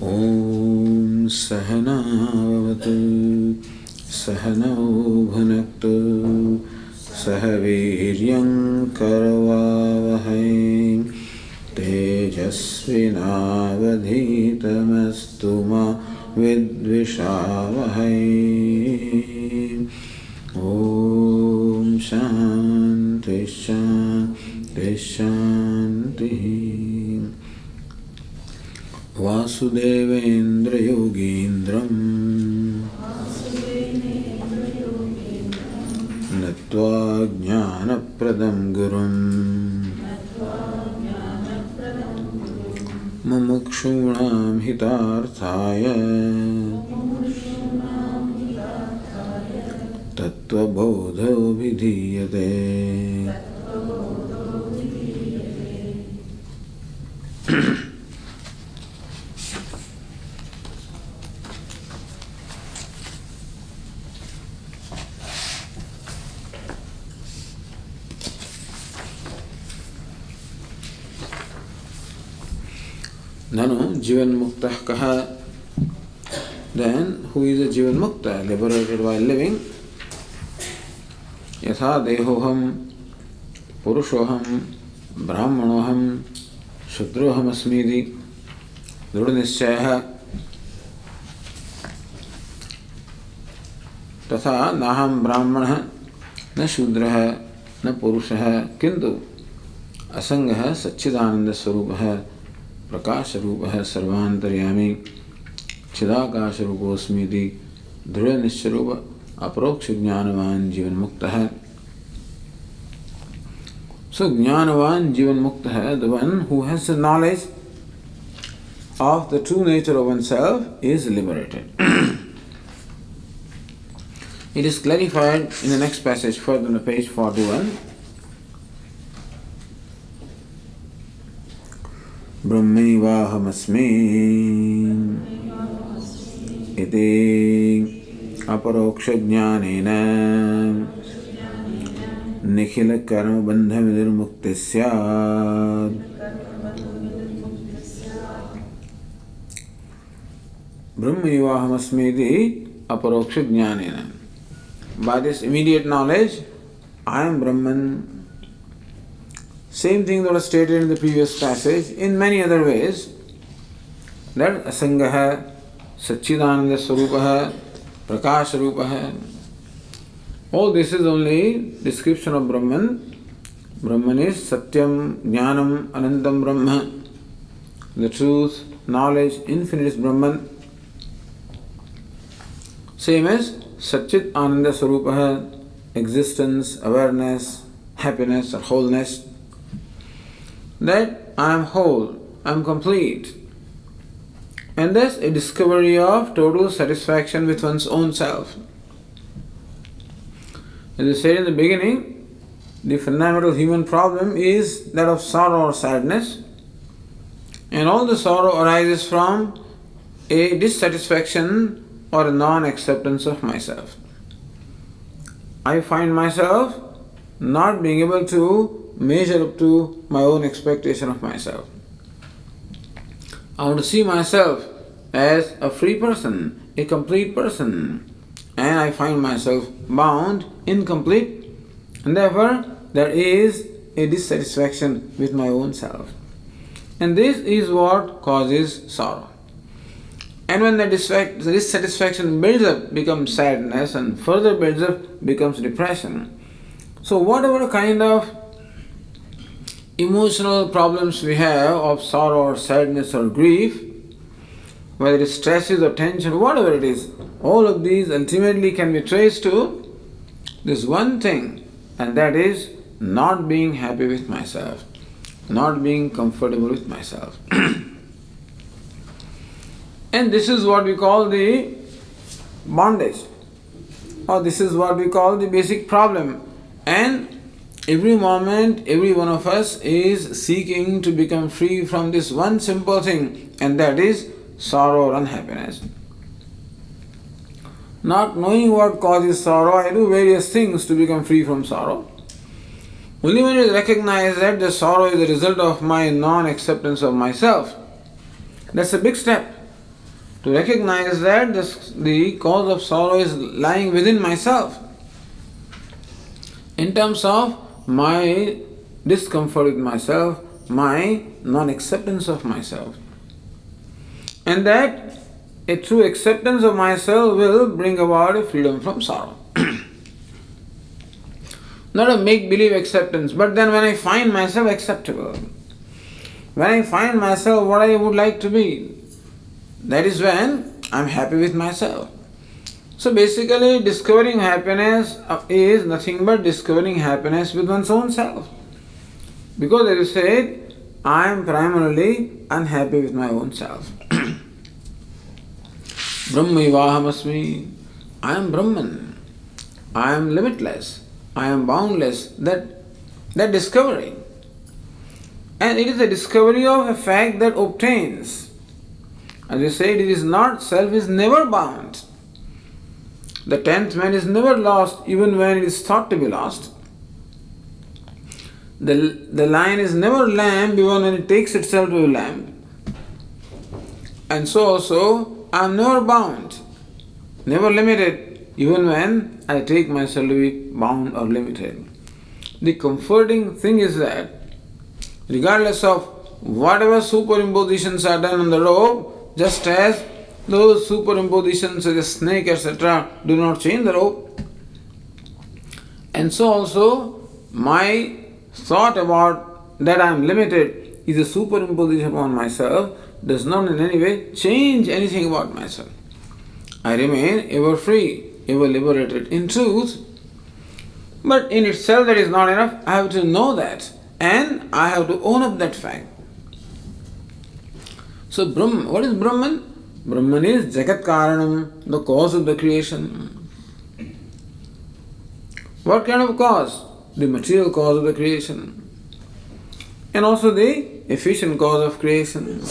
Om Sahana Vavatu Sahanau Bhunaktu Sahaviryam Karavavahai Tejasvinavadhitamastu ma vidvishavahai. Om Shanti Shanti Shanti. Vasudevendra Yogindram Natva Jnanapradam Gurum Mumukshunam Hitarthaya TattvaBodha-20 Nanu Jivan Mukta Kaha. Then who is a Jivan Mukta, liberated while living? Yatha Dehoham Purushoham Brahmanoham Shudroham Asmidi Drudnischaya Tatha Naham Brahmana Na Shudraha Na Purushaha Kintu Asangaha Satchidananda Swarupaha Prakash Rupaha Sarvantaryami Chidakash Ruposmiti Dhruva Nishcharupa Aproksha Jnanavan Jivan Mukta. So Jnanavan Jivan Mukta, the one who has the knowledge of the true nature of oneself, is liberated. It is clarified in the next passage further on page 41. Brahmaivahamasmi iti aparoksha jnanena nikhila karma bandha vidirmukti syad. Brahmaivahamasmi iti aparoksha jnanena. By this immediate knowledge, I am Brahman. Same thing that was stated in the previous passage in many other ways, that asangaha, satchidananda swarupaha, prakash rupaha. All this is only description of Brahman. Brahman is satyam, jnanam, anantam brahma. The truth, knowledge, infinite is Brahman. Same as Satchit Ananda Swarupaha, existence, awareness, happiness or wholeness. That I am whole, I am complete. And thus a discovery of total satisfaction with one's own self. As I said in the beginning, the fundamental human problem is that of sorrow or sadness. And all the sorrow arises from a dissatisfaction or a non-acceptance of myself. I find myself not being able to measure up to my own expectation of myself. I want to see myself as a free person, a complete person, and I find myself bound, incomplete, and therefore there is a dissatisfaction with my own self. And this is what causes sorrow. And when the dissatisfaction builds up, becomes sadness, and further builds up, becomes depression. So whatever kind of emotional problems we have of sorrow or sadness or grief, whether it is stresses or tension, whatever it is, all of these ultimately can be traced to this one thing, and that is not being happy with myself, not being comfortable with myself. And this is what we call the bondage, or this is what we call the basic problem. And every moment, every one of us is seeking to become free from this one simple thing, and that is sorrow or unhappiness. Not knowing what causes sorrow, I do various things to become free from sorrow. Only when I recognize that the sorrow is the result of my non-acceptance of myself, that's a big step. to recognize that the cause of sorrow is lying within myself, in terms of my discomfort with myself, my non-acceptance of myself. And that a true acceptance of myself will bring about a freedom from sorrow. Not a make-believe acceptance, but then when I find myself acceptable, when I find myself what I would like to be, that is when I'm happy with myself. So basically, discovering happiness is nothing but discovering happiness with one's own self. Because as you said, I am primarily unhappy with my own self. Brahmaivahamasmi. I am Brahman. I am limitless. I am boundless. That discovery. And it is a discovery of a fact that obtains. As you said, it is not, self is never bound. The 10th man is never lost even when it is thought to be lost. The lion is never lamb even when it takes itself to be lamb. And so also, I am never bound, never limited, even when I take myself to be bound or limited. The comforting thing is that, regardless of whatever superimpositions are done on the rope, just as those superimpositions such as snake, etc., do not change the rope. And so also, my thought about that I am limited is a superimposition upon myself, does not in any way change anything about myself. I remain ever free, ever liberated in truth. But in itself that is not enough. I have to know that, and I have to own up that fact. So what is Brahman? Brahman is Jagat Karanam, the cause of the creation. What kind of cause? The material cause of the creation. And also the efficient cause of creation.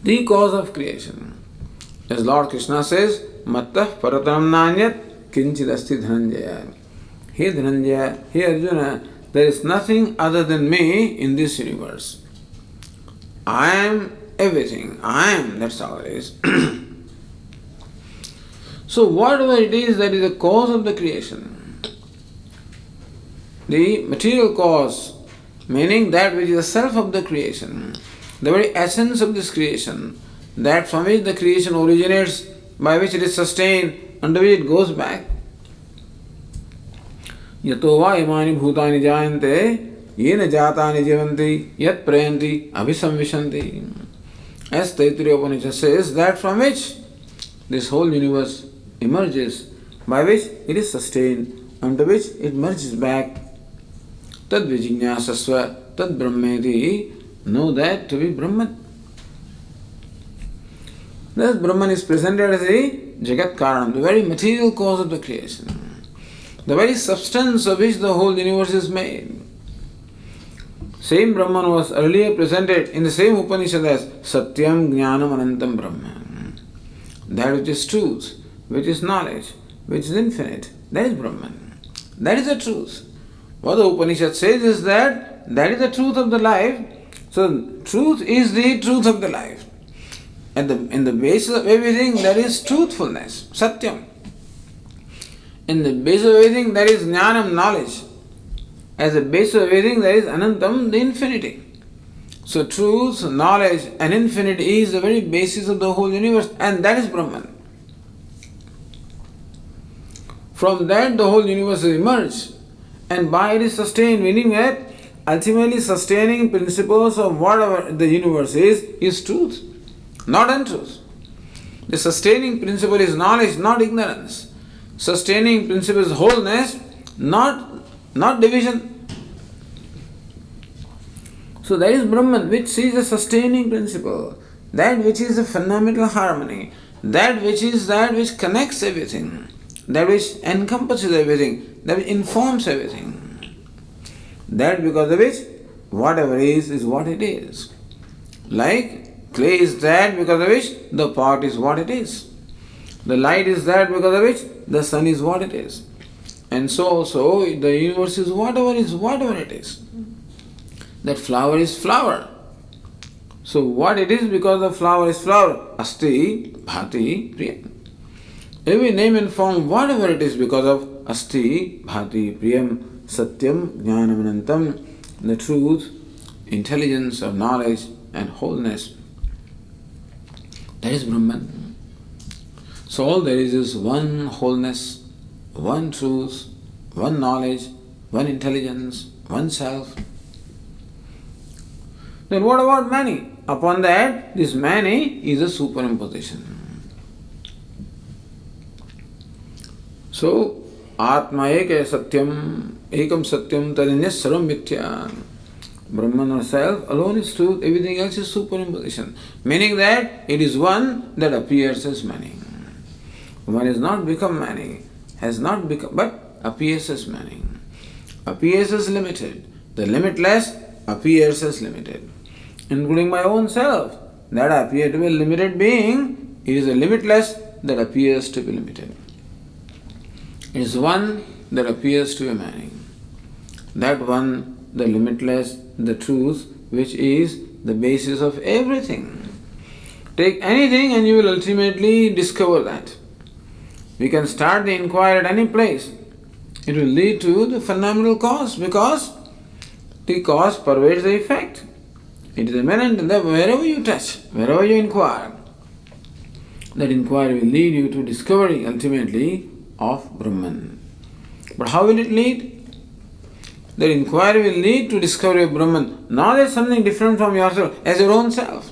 The cause of creation. As Lord Krishna says, Mattah paratam nanyat kinchidasti dhananjaya. Hey Dhananjaya, hey Arjuna, there is nothing other than me in this universe. I am everything. I am, that's all it is. So whatever it is that is the cause of the creation, the material cause, meaning that which is the self of the creation, the very essence of this creation, that from which the creation originates, by which it is sustained, under which it goes back. Yato va imani bhutani jayante yena jatani jivanti yat prayanti abhisamvishanti. As Taittiriya Upanishad says, that from which this whole universe emerges, by which it is sustained, under which it merges back. Tad vijiññāsasva tad brahmeti. Know that to be Brahman. Thus Brahman is presented as a Jagat Karanam, the very material cause of the creation, the very substance of which the whole universe is made. Same Brahman was earlier presented in the same Upanishad as Satyam Jnanam Anantam Brahman. That which is truth, which is knowledge, which is infinite, that is Brahman. That is the truth. What the Upanishad says is that is the truth of the life. So truth is the truth of the life. In the basis of everything, there is truthfulness, Satyam. In the base of everything, there is Jnanam, knowledge. As the base of everything, there is Anantam, the infinity. So truth, knowledge and infinity is the very basis of the whole universe, and that is Brahman. From that the whole universe has emerged, and by it is sustained, meaning that ultimately sustaining principles of whatever the universe is truth, not untruth. The sustaining principle is knowledge, not ignorance. Sustaining principle is wholeness, not division. So that is Brahman, which is a sustaining principle, that which is a fundamental harmony, that which connects everything, that which encompasses everything, that which informs everything. That because of which whatever is what it is. Like clay is that because of which the pot is what it is. The light is that because of which the sun is what it is. And so also the universe is whatever it is. That flower is flower. So what it is because the flower is flower. Asti, bhati, priyam. Every name and form, whatever it is because of asti, bhati, priyam, satyam, jnanam, anantam, the truth, intelligence or knowledge and wholeness. That is Brahman. So all there is one wholeness, one truth, one knowledge, one intelligence, one self. Then what about many? Upon that, this many is a superimposition. So, Atma eka satyam, ekam satyam tadanyas sarvam mithya. Brahman or self alone is truth, everything else is superimposition. Meaning that it is one that appears as many. One has not become many, has not become, but appears as many. Appears as limited. The limitless appears as limited. Including my own self, that I appear to be a limited being, it is a limitless that appears to be limited. It is one that appears to be many. That one, the limitless, the truth, which is the basis of everything. Take anything and you will ultimately discover that. We can start the inquiry at any place. It will lead to the phenomenal cause because the cause pervades the effect. It is immanent that wherever you touch, wherever you inquire, that inquiry will lead you to discovery ultimately of Brahman. But how will it lead? That inquiry will lead to discovery of Brahman, not as something different from yourself, as your own self.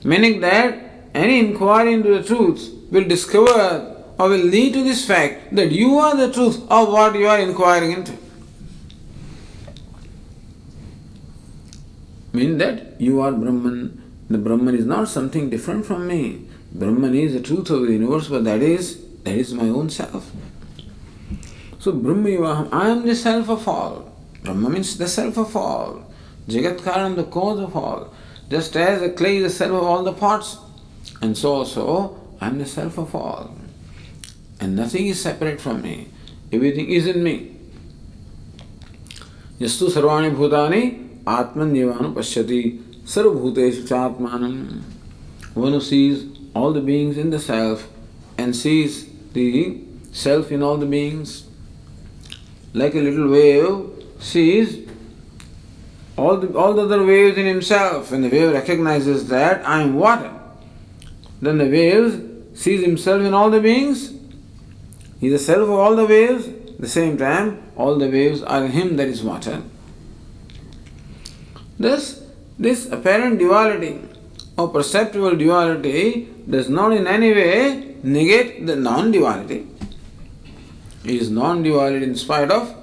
Meaning that any inquiry into the truth will discover or will lead to this fact that you are the truth of what you are inquiring into. Mean that you are Brahman. The Brahman is not something different from me. Brahman is the truth of the universe, but that is my own self. So Brahma, I am the self of all. Brahma means the self of all. Jagat Karan, the cause of all. Just as the clay is the self of all the parts. And so also, I am the self of all. And nothing is separate from me. Everything is in me. Yastu sarvani bhutani Atman Jivanu Pashyati Sarvabhuteshu Chatmanam. One who sees all the beings in the self and sees the self in all the beings. Like a little wave sees all the other waves in himself, and the wave recognizes that I am water. Then the wave sees himself in all the beings. He is the self of all the waves. At the same time, all the waves are in him, that is water. Thus, this apparent duality or perceptible duality does not in any way negate the non-duality. It is non-duality in spite of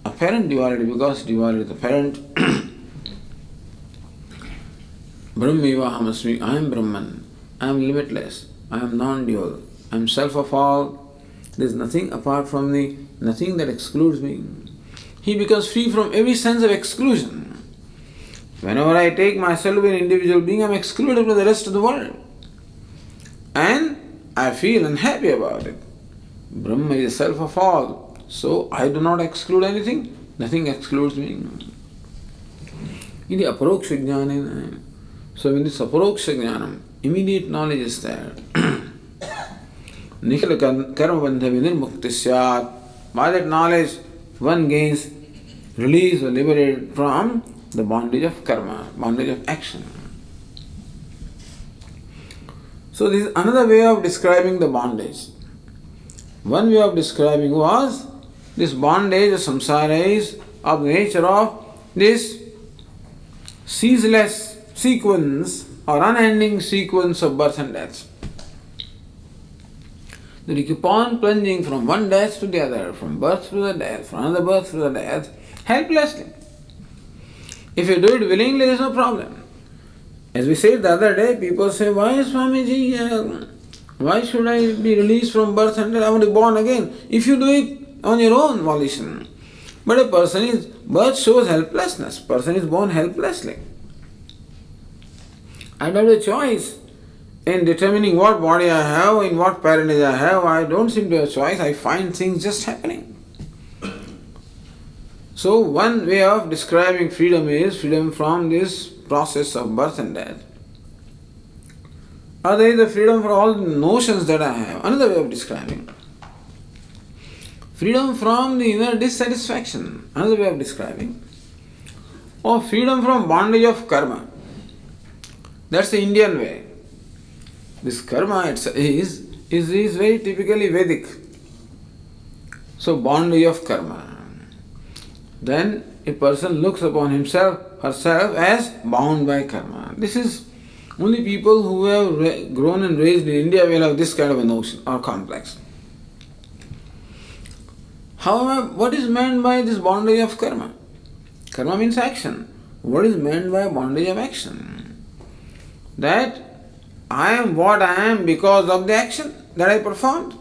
apparent duality, because duality is apparent. Brahmeva hamasmi, I am Brahman, I am limitless, I am non-dual, I am self of all. There is nothing apart from me, nothing that excludes me. He becomes free from every sense of exclusion. Whenever I take myself to be an individual being, I am excluded from the rest of the world. And I feel unhappy about it. Brahma is the self of all, so I do not exclude anything, nothing excludes me. In the aparoksha jnana, so in this aparoksha jnanam, immediate knowledge is there. Nikhila karma bandha vinirmukti syat. By that knowledge, one gains release or liberated from the bondage of karma, bondage of action. So this is another way of describing the bondage. One way of describing was this bondage of samsara is of the nature of this ceaseless sequence or unending sequence of birth and death. That you keep on plunging from one death to the other, from birth to the death, from another birth to the death, helplessly. If you do it willingly, there is no problem. As we said the other day, people say, why Swamiji, why should I be released from birth and death? I want to be born again. If you do it on your own volition. But a person is, birth shows helplessness. Person is born helplessly. I don't have a choice in determining what body I have, in what parentage I have. I don't seem to have a choice. I find things just happening. So one way of describing freedom is freedom from this process of birth and death. Or there is the freedom for all the notions that I have. Another way of describing. Freedom from the inner dissatisfaction. Another way of describing. Or freedom from bondage of karma. That's the Indian way. This karma is very typically Vedic. So bondage of karma. Then a person looks upon himself, herself as bound by karma. This is only people who have grown and raised in India will have this kind of a notion or complex. However, what is meant by this bondage of karma? Karma means action. What is meant by bondage of action? That I am what I am because of the action that I performed.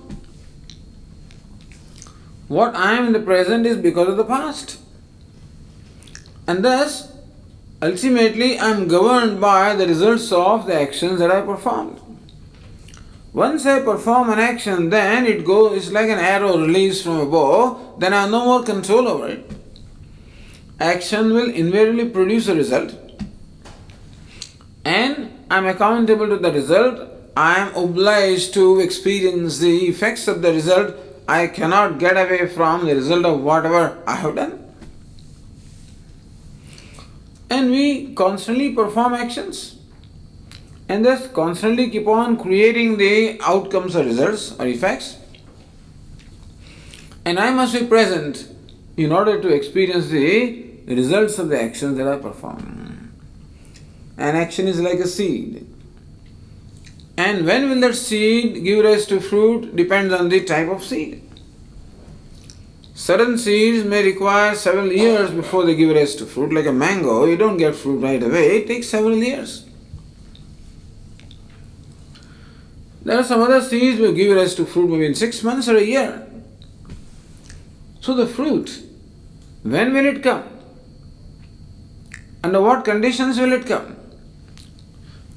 What I am in the present is because of the past. And thus, ultimately, I am governed by the results of the actions that I performed. Once I perform an action, then it's like an arrow released from a bow, then I have no more control over it. Action will invariably produce a result, and I am accountable to the result. I am obliged to experience the effects of the result. I cannot get away from the result of whatever I have done. And we constantly perform actions and thus constantly keep on creating the outcomes or results or effects. And I must be present in order to experience the results of the actions that I perform. An action is like a seed. And when will that seed give rise to fruit depends on the type of seed. Certain seeds may require several years before they give rise to fruit. Like a mango, you don't get fruit right away, it takes several years. There are some other seeds which give rise to fruit maybe in 6 months or a year. So the fruit, when will it come? Under what conditions will it come?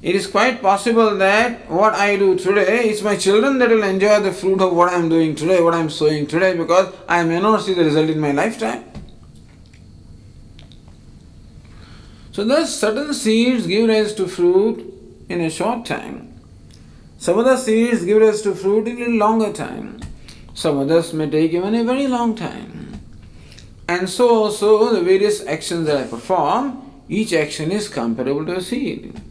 It is quite possible that what I do today, it's my children that will enjoy the fruit of what I am doing today, what I am sowing today, because I may not see the result in my lifetime. So thus certain seeds give rise to fruit in a short time. Some other seeds give rise to fruit in a longer time. Some others may take even a very long time. And so also the various actions that I perform, each action is comparable to a seed.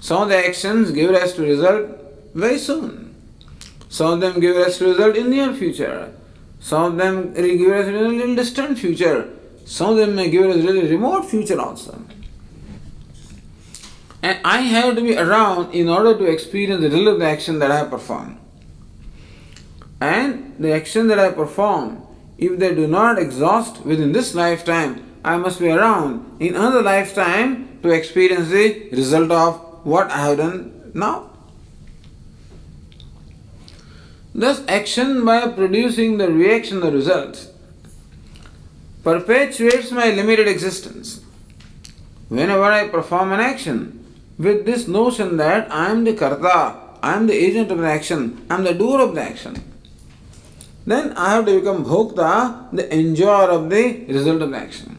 Some of the actions give rise to result very soon. Some of them give rise to result in near future. Some of them give rise to a little distant future. Some of them may give rise to a remote future also. And I have to be around in order to experience the result of the action that I have performed. And the action that I perform, if they do not exhaust within this lifetime, I must be around in another lifetime to experience the result of what I have done now. Thus, action by producing the reaction, the result, perpetuates my limited existence. Whenever I perform an action, with this notion that I am the karta, I am the agent of the action, I am the doer of the action, then I have to become bhokta, the enjoyer of the result of the action.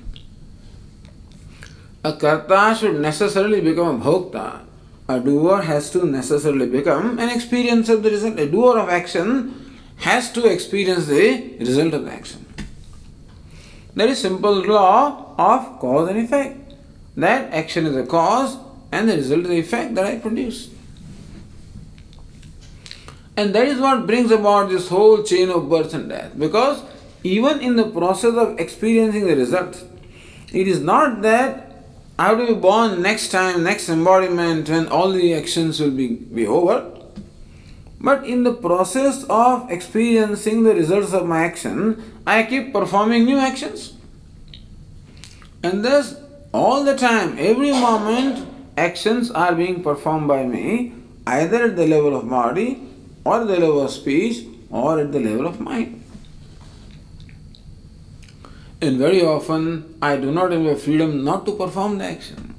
A karta should necessarily become a bhokta. A doer has to necessarily become an experience of the result. A doer of action has to experience the result of the action. That is simple law of cause and effect. That action is the cause and the result is the effect that I produce. And that is what brings about this whole chain of birth and death. Because even in the process of experiencing the result, it is not that I have to be born next time, next embodiment, when all the actions will be over. But in the process of experiencing the results of my action, I keep performing new actions. And thus, all the time, every moment, actions are being performed by me, either at the level of body, or at the level of speech, or at the level of mind. And very often, I do not have the freedom not to perform the action.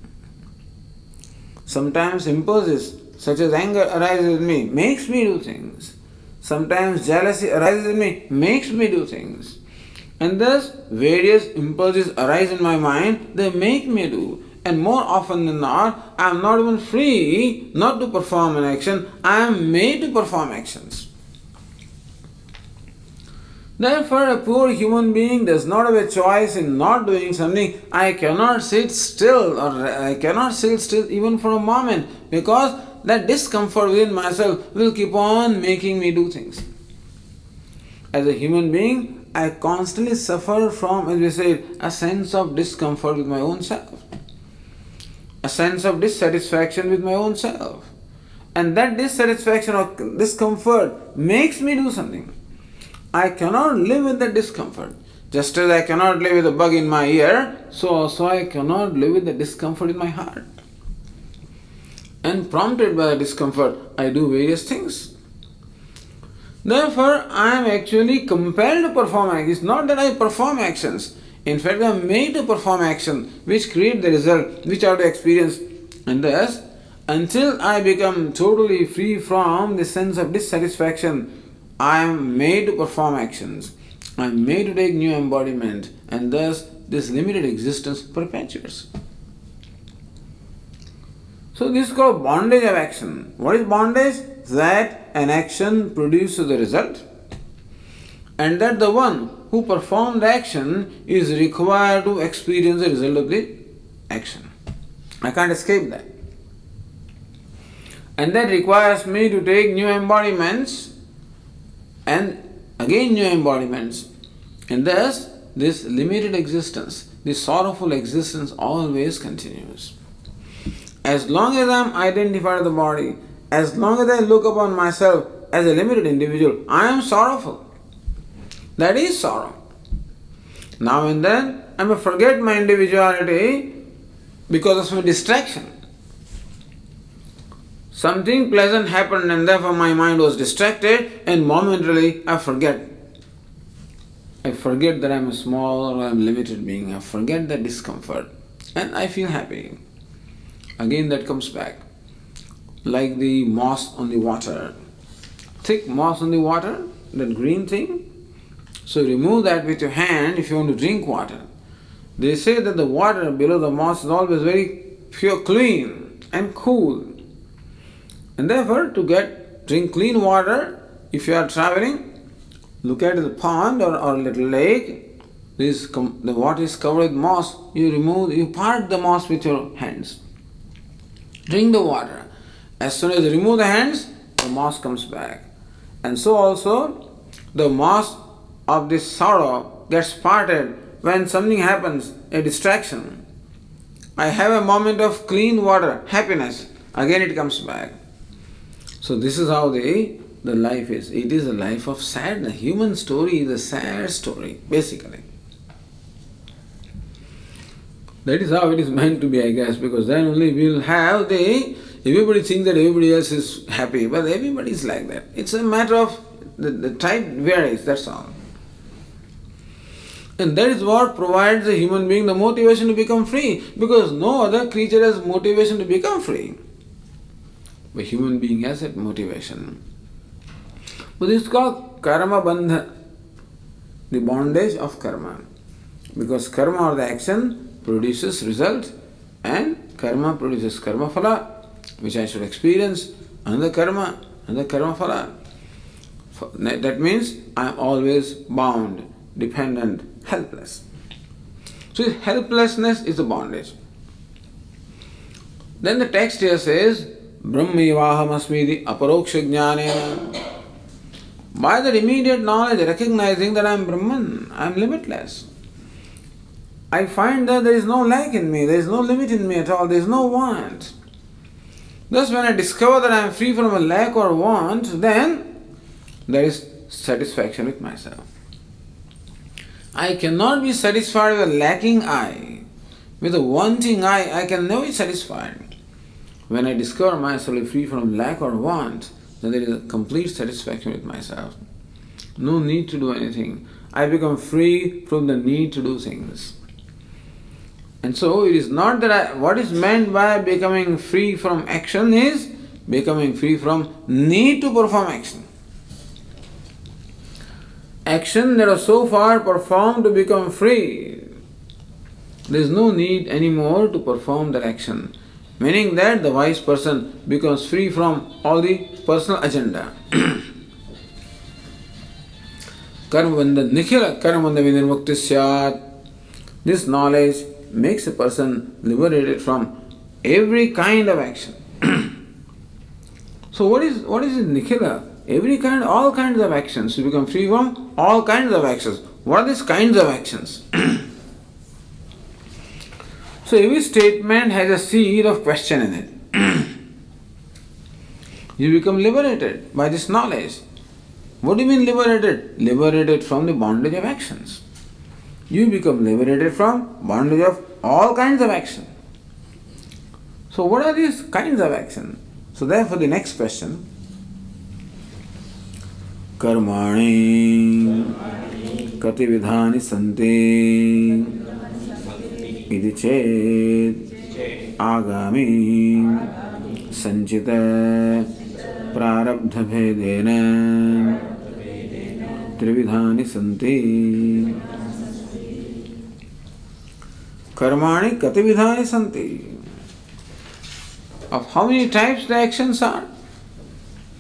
Sometimes impulses, such as anger arises in me, makes me do things. Sometimes jealousy arises in me, makes me do things. And thus, various impulses arise in my mind, they make me do. And more often than not, I am not even free not to perform an action, I am made to perform actions. Therefore, a poor human being does not have a choice in not doing something. I cannot sit still, or I cannot sit still even for a moment, because that discomfort within myself will keep on making me do things. As a human being, I constantly suffer from, as we said, a sense of discomfort with my own self, a sense of dissatisfaction with my own self. And that dissatisfaction or discomfort makes me do something. I cannot live with that discomfort. Just as I cannot live with a bug in my ear, so also I cannot live with the discomfort in my heart. And prompted by the discomfort, I do various things. Therefore, I am actually compelled to perform actions. It's not that I perform actions. In fact, I am made to perform actions which create the result which I have to experience. And thus, until I become totally free from the sense of dissatisfaction, I am made to perform actions. I am made to take new embodiment, and thus this limited existence perpetuates. So this is called bondage of action. What is bondage? That an action produces the result, and that the one who performed the action is required to experience the result of the action. I can't escape that. And that requires me to take new embodiments and again new embodiments. And thus, this limited existence, this sorrowful existence always continues. As long as I am identified with the body, as long as I look upon myself as a limited individual, I am sorrowful. That is sorrow. Now and then, I may forget my individuality because of some distraction. Something pleasant happened and therefore my mind was distracted, and momentarily I forget. I forget that I am a small or I am a limited being. I forget that discomfort and I feel happy. Again that comes back. Like the moss on the water. Thick moss on the water, that green thing. So remove that with your hand if you want to drink water. They say that the water below the moss is always very pure, clean and cool. And therefore, to drink clean water, if you are traveling, look at the pond or a little lake, the water is covered with moss, you part the moss with your hands. Drink the water. As soon as you remove the hands, the moss comes back. And so also, the moss of this sorrow gets parted when something happens, a distraction. I have a moment of clean water, happiness, again it comes back. So this is how the life is. It is a life of sadness. Human story is a sad story, basically. That is how it is meant to be, I guess, because then only we will have everybody thinks that everybody else is happy, but everybody is like that. It's a matter of, the type varies, that's all. And that is what provides the human being the motivation to become free, because no other creature has motivation to become free. But human being has that motivation. But this is called karma bandha, the bondage of karma. Because karma or the action produces result, and karma produces karma phala, which I should experience, another karma phala. That means I am always bound, dependent, helpless. So helplessness is the bondage. Then the text here says, Brahmevaham asmiti aparoksha jnanena. By that immediate knowledge, recognizing that I am Brahman, I am limitless, I find that there is no lack in me, there is no limit in me at all, there is no want. Thus, when I discover that I am free from a lack or want, then there is satisfaction with myself. I cannot be satisfied with a lacking I. With a wanting I can never be satisfied. When I discover myself free from lack or want, then there is a complete satisfaction with myself. No need to do anything. I become free from the need to do things. And so it is not that what is meant by becoming free from action is becoming free from need to perform action. action that was so far performed to become free, there is no need anymore to perform that action. Meaning that the wise person becomes free from all the personal agenda. Karmabandha nikhila karmabandha vinirmukti syat. This knowledge makes a person liberated from every kind of action. So what is this nikhila? Every kind, all kinds of actions. You become free from all kinds of actions. What are these kinds of actions? So every statement has a seed of question in it. You become liberated by this knowledge. What do you mean liberated? Liberated from the bondage of actions. You become liberated from bondage of all kinds of action. So what are these kinds of action? So therefore the next question, Karmani kati vidhani santi iti chet agami sanchita prarabdha bhedena trividhani santi. Karmani kati vidhani santi. Of how many types the actions are?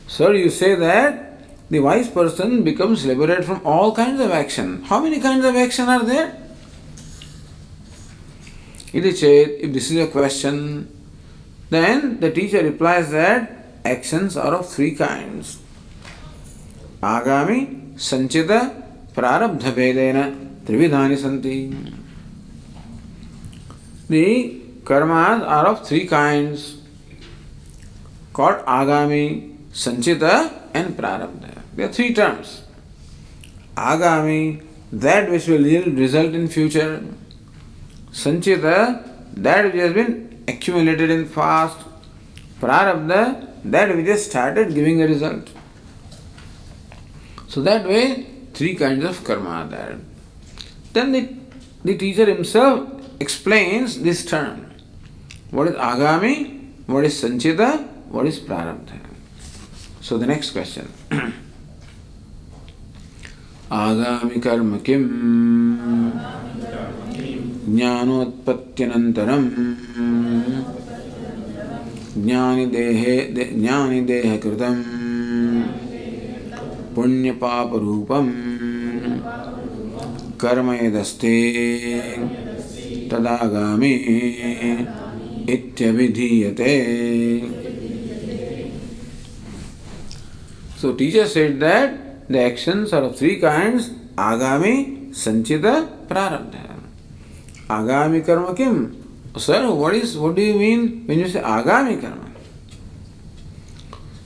Sir, you say that the wise person becomes liberated from all kinds of action. How many kinds of action are there? Iti chet, if this is a question, then the teacher replies that actions are of three kinds. Agami, sanchita, prarabdha bhedena, trividhani santi. The karmas are of three kinds, called agami, sanchita and prarabdha. There are three terms. Agami, that which will result in future. Sanchita, that which has been accumulated in past. Prarabdha, that which has started giving a result. So that way, three kinds of karma are there. Then the teacher himself explains this term. What is agami? What is sanchita? What is prarabdha? So the next question. Agami karma kim jnanotpatyanantaram jnani deha kritam punya papa rupam karma edaste tadagami ityabhidhiyate. So teacher said that the actions are of three kinds: agami, sanchita, prarabdha. Agami karma kim? Sir, what do you mean when you say agami karma?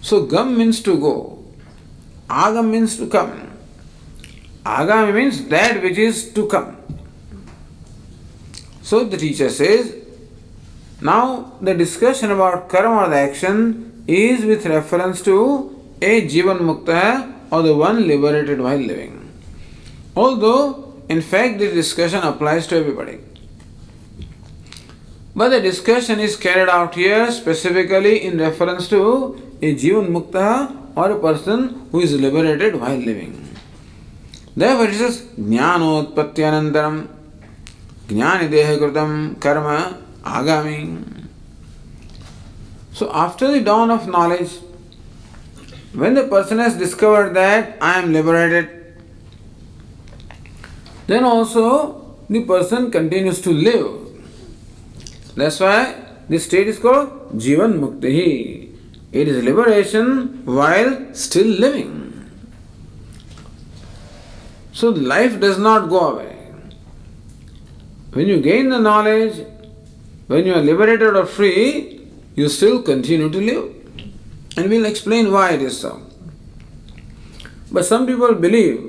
So gam means to go. Agam means to come. Agami means that which is to come. So the teacher says, now the discussion about karma or the action is with reference to a Jivan Mukta or the one liberated while living. Although, in fact, this discussion applies to everybody. But the discussion is carried out here specifically in reference to a Jivan Mukta or a person who is liberated while living. Therefore it says, Jnanotpatyanantaram Jnani deha kritam karma agami. So after the dawn of knowledge, when the person has discovered that I am liberated, then also the person continues to live. That's why this state is called Jivan Mukti. It is liberation while still living. So life does not go away. When you gain the knowledge, when you are liberated or free, you still continue to live. And we'll explain why it is so. But some people believe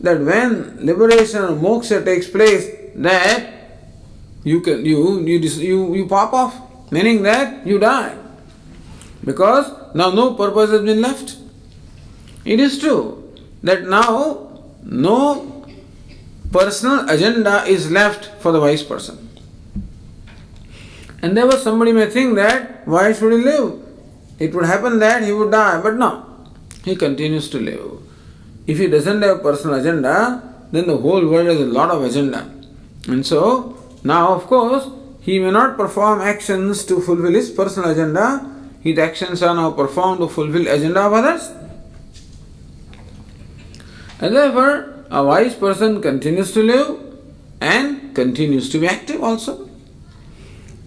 that when liberation or moksha takes place, that you pop off, meaning that you die. Because now no purpose has been left. It is true that now no personal agenda is left for the wise person. And therefore somebody may think that why should he live? It would happen that he would die, but no, he continues to live. If he doesn't have personal agenda, then the whole world has a lot of agenda. And so, now of course, he may not perform actions to fulfill his personal agenda. His actions are now performed to fulfill agenda of others. And therefore, a wise person continues to live and continues to be active also.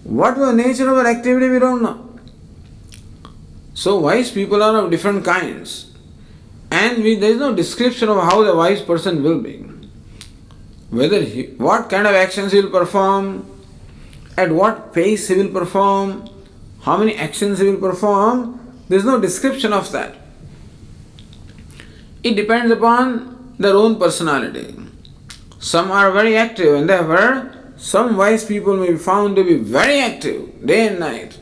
What was the nature of our activity, we don't know. So wise people are of different kinds. And there is no description of how the wise person will be. What kind of actions he will perform, at what pace he will perform, how many actions he will perform, there is no description of that. It depends upon their own personality. Some are very active and therefore some wise people may be found to be very active day and night.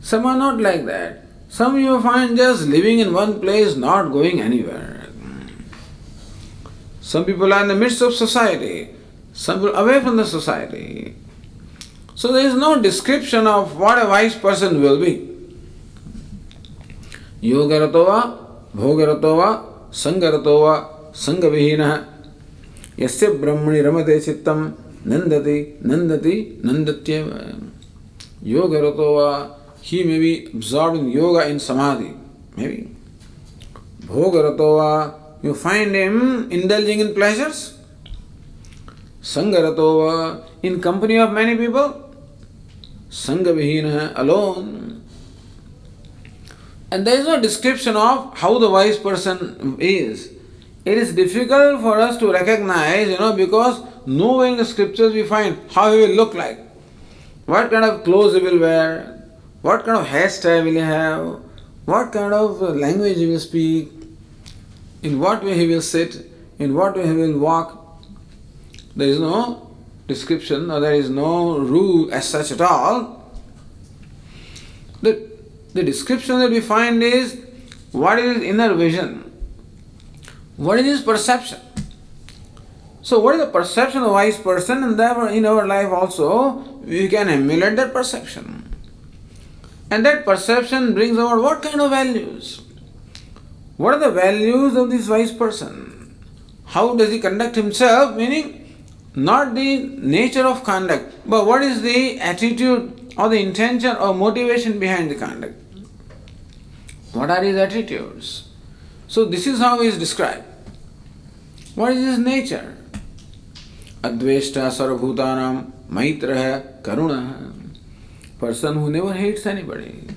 Some are not like that. Some you find just living in one place, not going anywhere. Some people are in the midst of society, some people away from the society. So there is no description of what a wise person will be. Yogaratova, bhogaratova, sangaratova, sangavihina, yasya brahmani ramate chittam, nandati, nandati, nandatyeva. Yogaratova, he may be absorbed in yoga in samadhi, maybe. Bhogaratova, you find him indulging in pleasures. Sangaratova, in company of many people. Sangavihina, alone. And there is no description of how the wise person is. It is difficult for us to recognize, because nowhere in the scriptures we find how he will look like. What kind of clothes he will wear, what kind of hairstyle will he have, what kind of language he will speak, in what way he will sit, in what way he will walk. There is no description or there is no rule as such at all. The description that we find is what is his inner vision, what is his perception. So what is the perception of a wise person, and therefore in our life also we can emulate that perception. And that perception brings about what kind of values? What are the values of this wise person? How does he conduct himself? Meaning, not the nature of conduct, but what is the attitude or the intention or motivation behind the conduct? What are his attitudes? So this is how he is described. What is his nature? Adveshta sarvabhutanam maitraha karuna. Person who never hates anybody.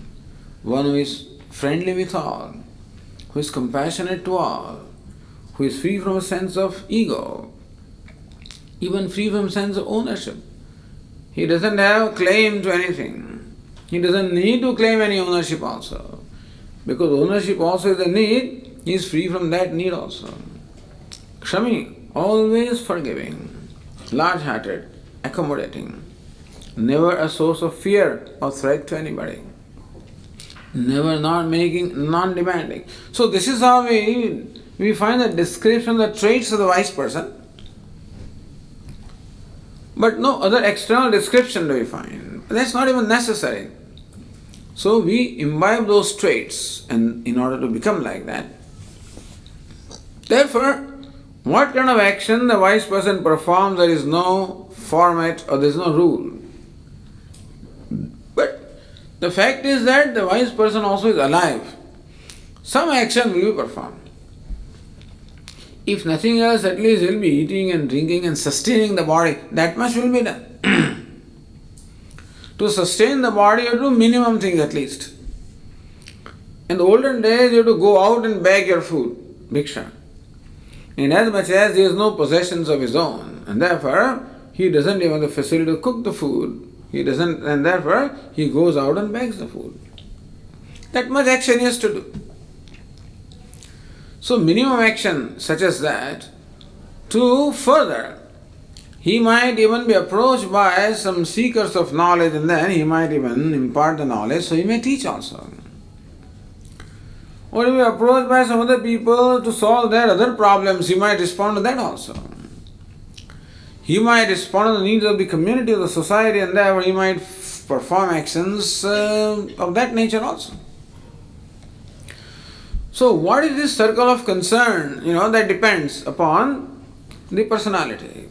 One who is friendly with all. Who is compassionate to all. Who is free from a sense of ego. Even free from sense of ownership. He doesn't have claim to anything. He doesn't need to claim any ownership also. Because ownership also is a need, he is free from that need also. Kshami, always forgiving, large-hearted, accommodating, never a source of fear or threat to anybody, never non-demanding. So this is how we find the description, the traits of the wise person. But no other external description do we find. That's not even necessary. So we imbibe those traits and in order to become like that. Therefore, what kind of action the wise person performs, there is no format or there is no rule. But the fact is that the wise person also is alive. Some action will be performed. If nothing else, at least he will be eating and drinking and sustaining the body. That much will be done. To sustain the body, you have to do minimum things at least. In the olden days, you have to go out and beg your food, bhiksha. Inasmuch as he has no possessions of his own, and therefore he doesn't even have the facility to cook the food. And therefore he goes out and begs the food. That much action he has to do. So minimum action such as that, to further, he might even be approached by some seekers of knowledge and then he might even impart the knowledge, so he may teach also. Or he may be approached by some other people to solve their other problems, he might respond to that also. He might respond to the needs of the community, of the society, and therefore he might perform actions of that nature also. So what is this circle of concern? That depends upon the personality.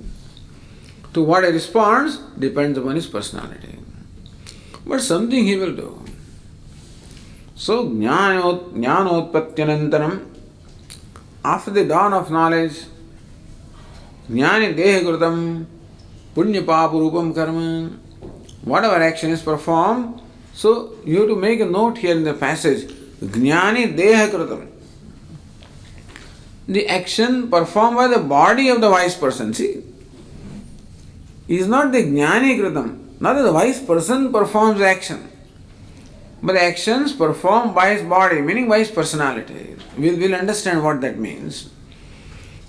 To what he responds depends upon his personality. But something he will do. So jnanotpatyanantaram, after the dawn of knowledge, jnani dehakrutam punyapapurupam karma, whatever action is performed, so you have to make a note here in the passage, jnani dehakrutam. The action performed by the body of the wise person, see, is not the jnani kritam. Not that the wise person performs the action, but the actions performed by his body, meaning by his personality. We'll understand what that means.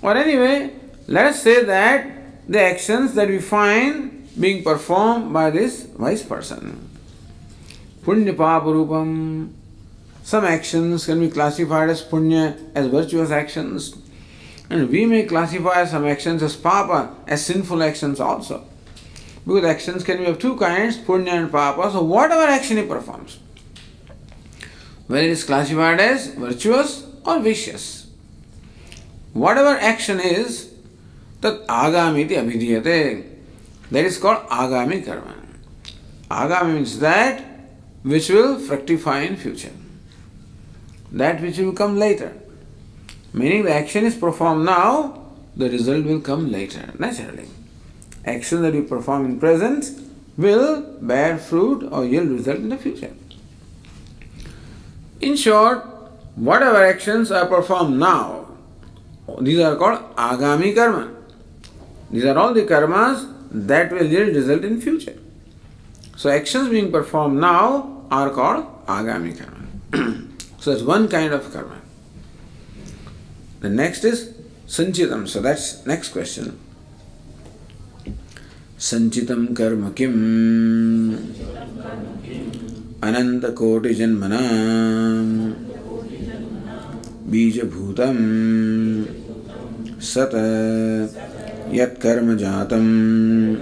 Or anyway, let us say that the actions that we find being performed by this wise person. Punyapapurupam. Some actions can be classified as punya, as virtuous actions. And we may classify some actions as papa, as sinful actions also. Because actions can be of two kinds, punya and papa. So whatever action he performs, whether it is classified as virtuous or vicious, whatever action is, that agami iti abhidhyate. That is called agami karma. Agami means that which will fructify in future. That which will come later. Meaning the action is performed now, the result will come later, naturally. Action that we perform in present will bear fruit or yield result in the future. In short, whatever actions are performed now, these are called agami karma. These are all the karmas that will yield result in future. So actions being performed now are called agami karma. So that's one kind of karma. The next is sanchitam. So that's next question. Sanchitam karma kim ananta koti janmanam bija bhutam sata yat karma jatam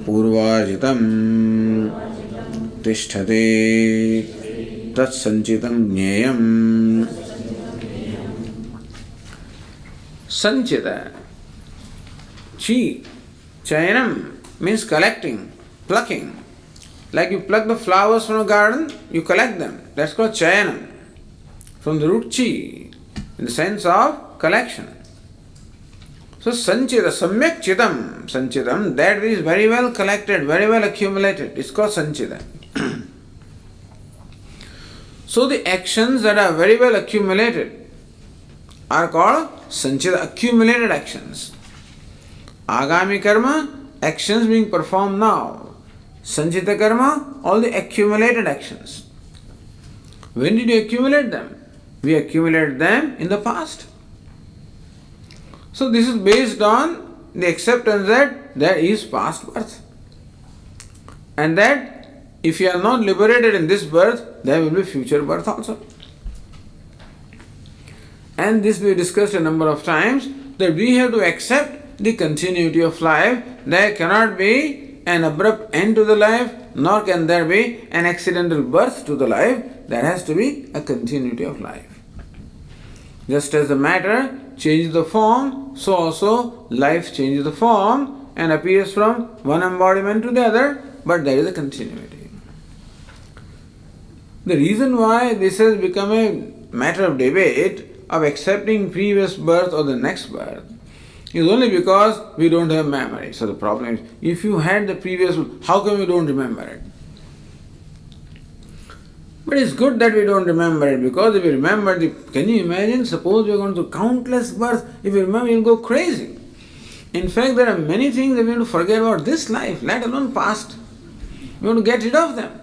purvajitam tishthate tat sanchitam jneyam. Sanchita, chi, chayanam means collecting, plucking. Like you pluck the flowers from a garden, you collect them. That's called chayanam. From the root chi, in the sense of collection. So sanchita, samyak chitam, sanchitam, that is very well collected, very well accumulated. It's called sanchita. So the actions that are very well accumulated are called sanchita, accumulated actions. Agami karma, actions being performed now. Sanchita karma, all the accumulated actions. When did you accumulate them? We accumulated them in the past. So this is based on the acceptance that there is past birth. And that if you are not liberated in this birth, there will be future birth also. And this we discussed a number of times, that we have to accept the continuity of life. There cannot be an abrupt end to the life, nor can there be an accidental birth to the life. There has to be a continuity of life. Just as the matter changes the form, so also life changes the form and appears from one embodiment to the other, but there is a continuity. The reason why this has become a matter of debate of accepting previous birth or the next birth is only because we don't have memory. So the problem is, if you had the previous one, how come you don't remember it? But it's good that we don't remember it, because if we remember, can you imagine, suppose we are going through countless births, if you remember, you'll go crazy. In fact, there are many things that we have to forget about this life, let alone past. We want to get rid of them.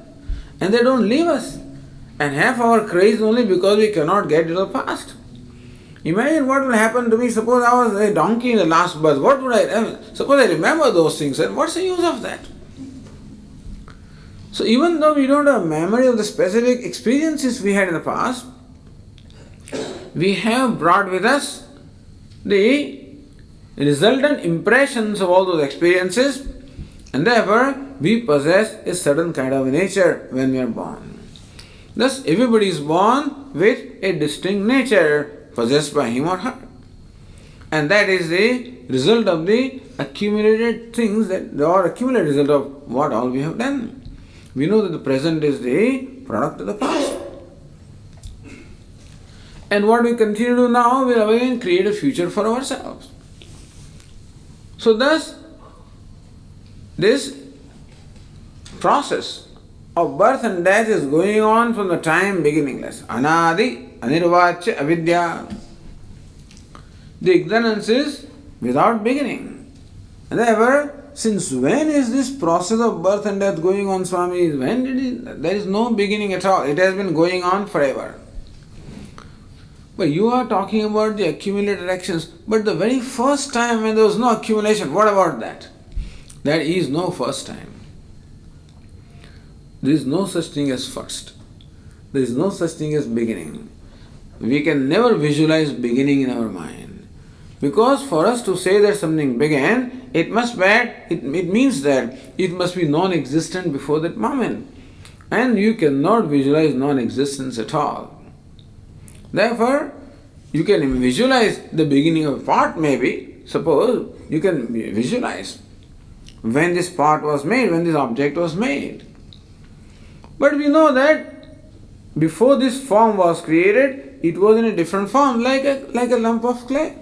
And they don't leave us. And half our craze only because we cannot get rid of the past. Imagine what will happen to me. Suppose I was a donkey in the last birth. What would I... Suppose I remember those things. And what's the use of that? So even though we don't have memory of the specific experiences we had in the past, we have brought with us the resultant impressions of all those experiences, and therefore we possess a certain kind of nature when we are born. Thus everybody is born with a distinct nature possessed by him or her. And that is the result of the accumulated things or accumulated result of what all we have done. We know that the present is the product of the past. And what we continue to do now will again create a future for ourselves. So thus, this process of birth and death is going on from the time beginningless. Anadi, anirvachya, avidya. The ignorance is without beginning. And therefore, since when is this process of birth and death going on, Swami? When did it? There is no beginning at all. It has been going on forever. But you are talking about the accumulated actions. But the very first time when there was no accumulation, what about that? There is no first time. There is no such thing as first. There is no such thing as beginning. We can never visualize beginning in our mind. Because for us to say that something began, it means that it must be non-existent before that moment. And you cannot visualize non-existence at all. Therefore, you can visualize the beginning of a part maybe. Suppose you can visualize when this part was made, when this object was made. But we know that before this form was created, it was in a different form, like a lump of clay.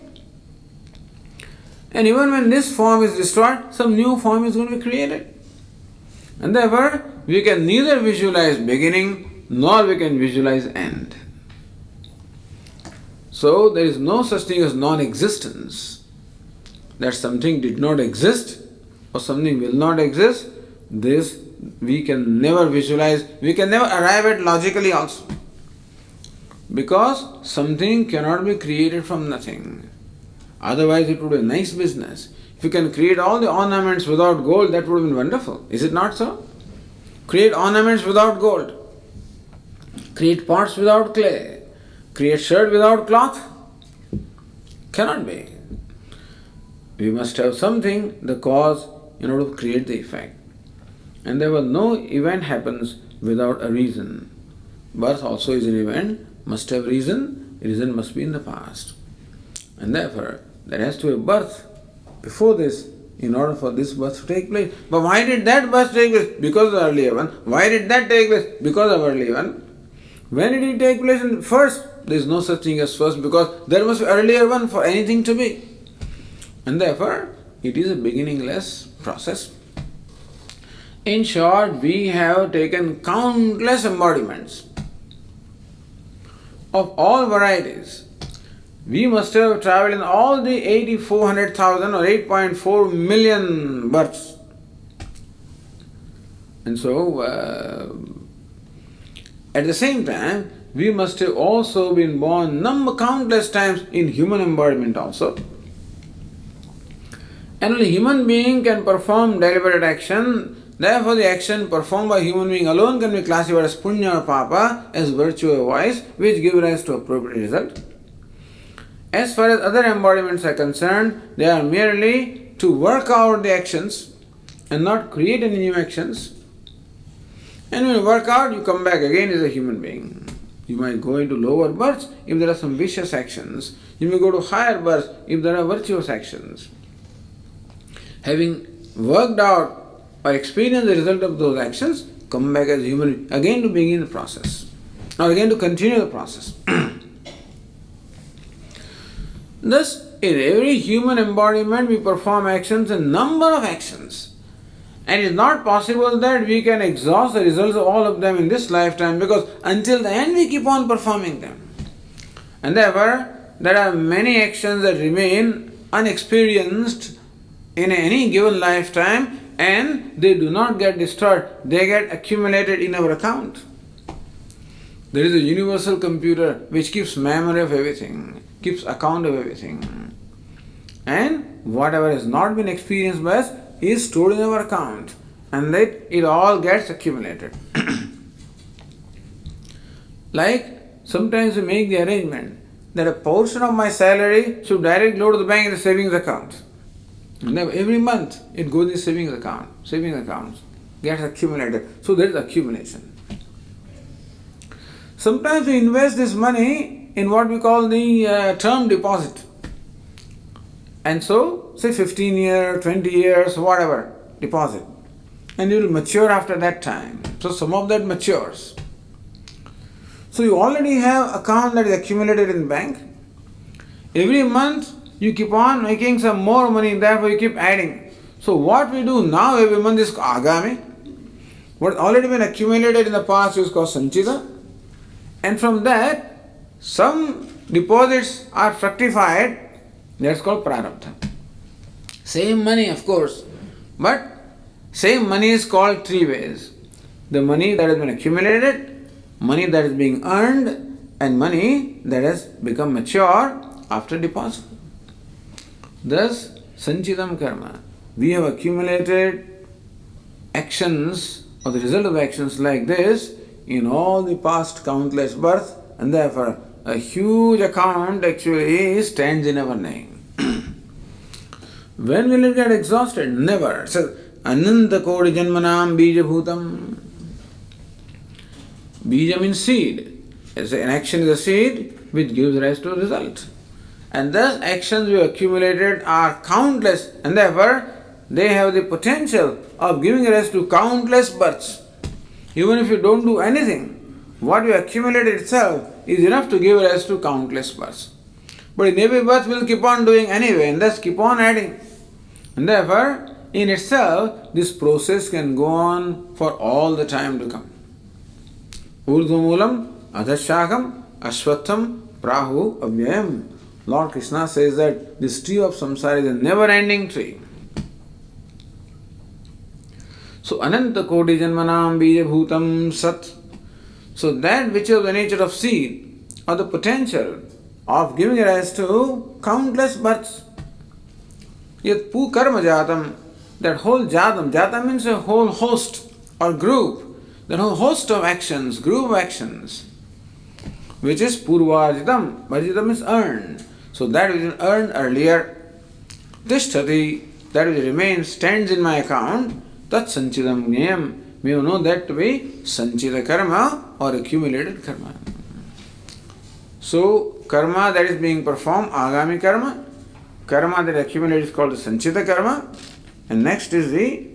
And even when this form is destroyed, some new form is going to be created. And therefore, we can neither visualize beginning nor we can visualize end. So there is no such thing as non-existence. That something did not exist or something will not exist, this we can never visualize, we can never arrive at logically also. Because something cannot be created from nothing. Otherwise it would be a nice business. If you can create all the ornaments without gold, that would have been wonderful. Is it not so? Create ornaments without gold. Create pots without clay. Create shirt without cloth. Cannot be. We must have something, the cause, in order to create the effect. And therefore no event happens without a reason. Birth also is an event, must have reason, reason must be in the past. And therefore, there has to be a birth before this, in order for this birth to take place. But why did that birth take place? Because of the earlier one. Why did that take place? Because of the earlier one. When did it take place first? There is no such thing as first, because there must be earlier one for anything to be. And therefore, it is a beginningless process. In short, we have taken countless embodiments of all varieties. We must have traveled in all the 8,400,000 or 8.4 million births. And so, at the same time, we must have also been born countless times in human embodiment also. And only human being can perform deliberate action. Therefore, the action performed by human being alone can be classified as punya or papa, as virtue or vice, which give rise to appropriate result. As far as other embodiments are concerned, they are merely to work out the actions and not create any new actions. And when you work out, you come back again as a human being. You might go into lower births if there are some vicious actions. You may go to higher births if there are virtuous actions. Having worked out or experienced the result of those actions, come back as a human being, again to begin the process, or again to continue the process. Thus, in every human embodiment we perform actions, a number of actions. And it is not possible that we can exhaust the results of all of them in this lifetime, because until the end we keep on performing them. And therefore, there are many actions that remain unexperienced in any given lifetime, and they do not get destroyed, they get accumulated in our account. There is a universal computer which keeps memory of everything, keeps account of everything. And whatever has not been experienced by us is stored in our account, and that it all gets accumulated. Like sometimes we make the arrangement that a portion of my salary should directly go to the bank in the savings account. And every month it goes in the savings account. Savings accounts gets accumulated. So there is accumulation. Sometimes we invest this money in what we call the term deposit. And so, say 15 years, 20 years, whatever, deposit. And it will mature after that time. So some of that matures. So you already have account that is accumulated in bank. Every month you keep on making some more money, therefore you keep adding. So what we do now every month is agami. What already been accumulated in the past is called sanchita. And from that, some deposits are fructified, that's called prarabdha. Same money, of course, but same money is called three ways. The money that has been accumulated, money that is being earned, and money that has become mature after deposit. Thus, sanchitam karma. We have accumulated actions or the result of actions like this in all the past countless births, and therefore a huge account actually stands in our name. When will it get exhausted? Never. It says, Ananta Kodi Janmanam Bija Bhutam. Bija means seed. An action is a seed which gives rise to a result. And thus actions we accumulated are countless, and therefore they have the potential of giving rise to countless births. Even if you don't do anything, what you accumulated itself is enough to give rise to countless births. But in every birth we'll keep on doing anyway, and thus keep on adding. And therefore, in itself, this process can go on for all the time to come. Urdhvamulam, adhashakam, ashwatham, prahu, avyayam. Lord Krishna says that this tree of samsara is a never-ending tree. So, ananta koti janmanam bija bhutam sat. So, that which is the nature of seed, or the potential of giving rise to countless births. Yat pu karma jatam, that whole jatam, jata means a whole host or group, that whole host of actions, group of actions, which is purvajitam. Vajitam is earned. So that which is earned earlier, tishtati, that which remains, stands in my account, tat sanchitam gnayam. We know that to be sanchita karma or accumulated karma. So karma that is being performed, agami karma, karma that accumulated is called the sanchita karma, and next is the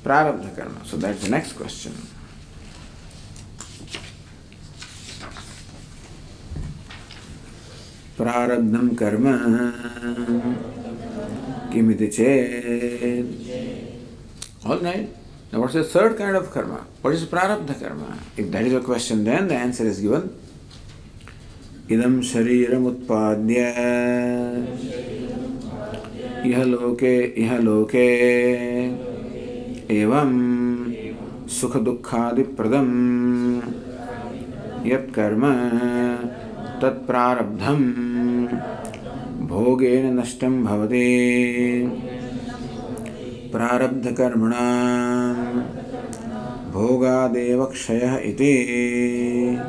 prarabdha karma. So that's the next question. Prarabdham karma kimiti ched. All right. Now what's the third kind of karma? What is prarabdha karma? If that is a question, then the answer is given. Idam shariram utpadya iha loke evam sukha dukkhadi pradam yat karma tat prarabdham bhogena nashtam bhavati prarabdha karmanam bhogadeva kshayah iti.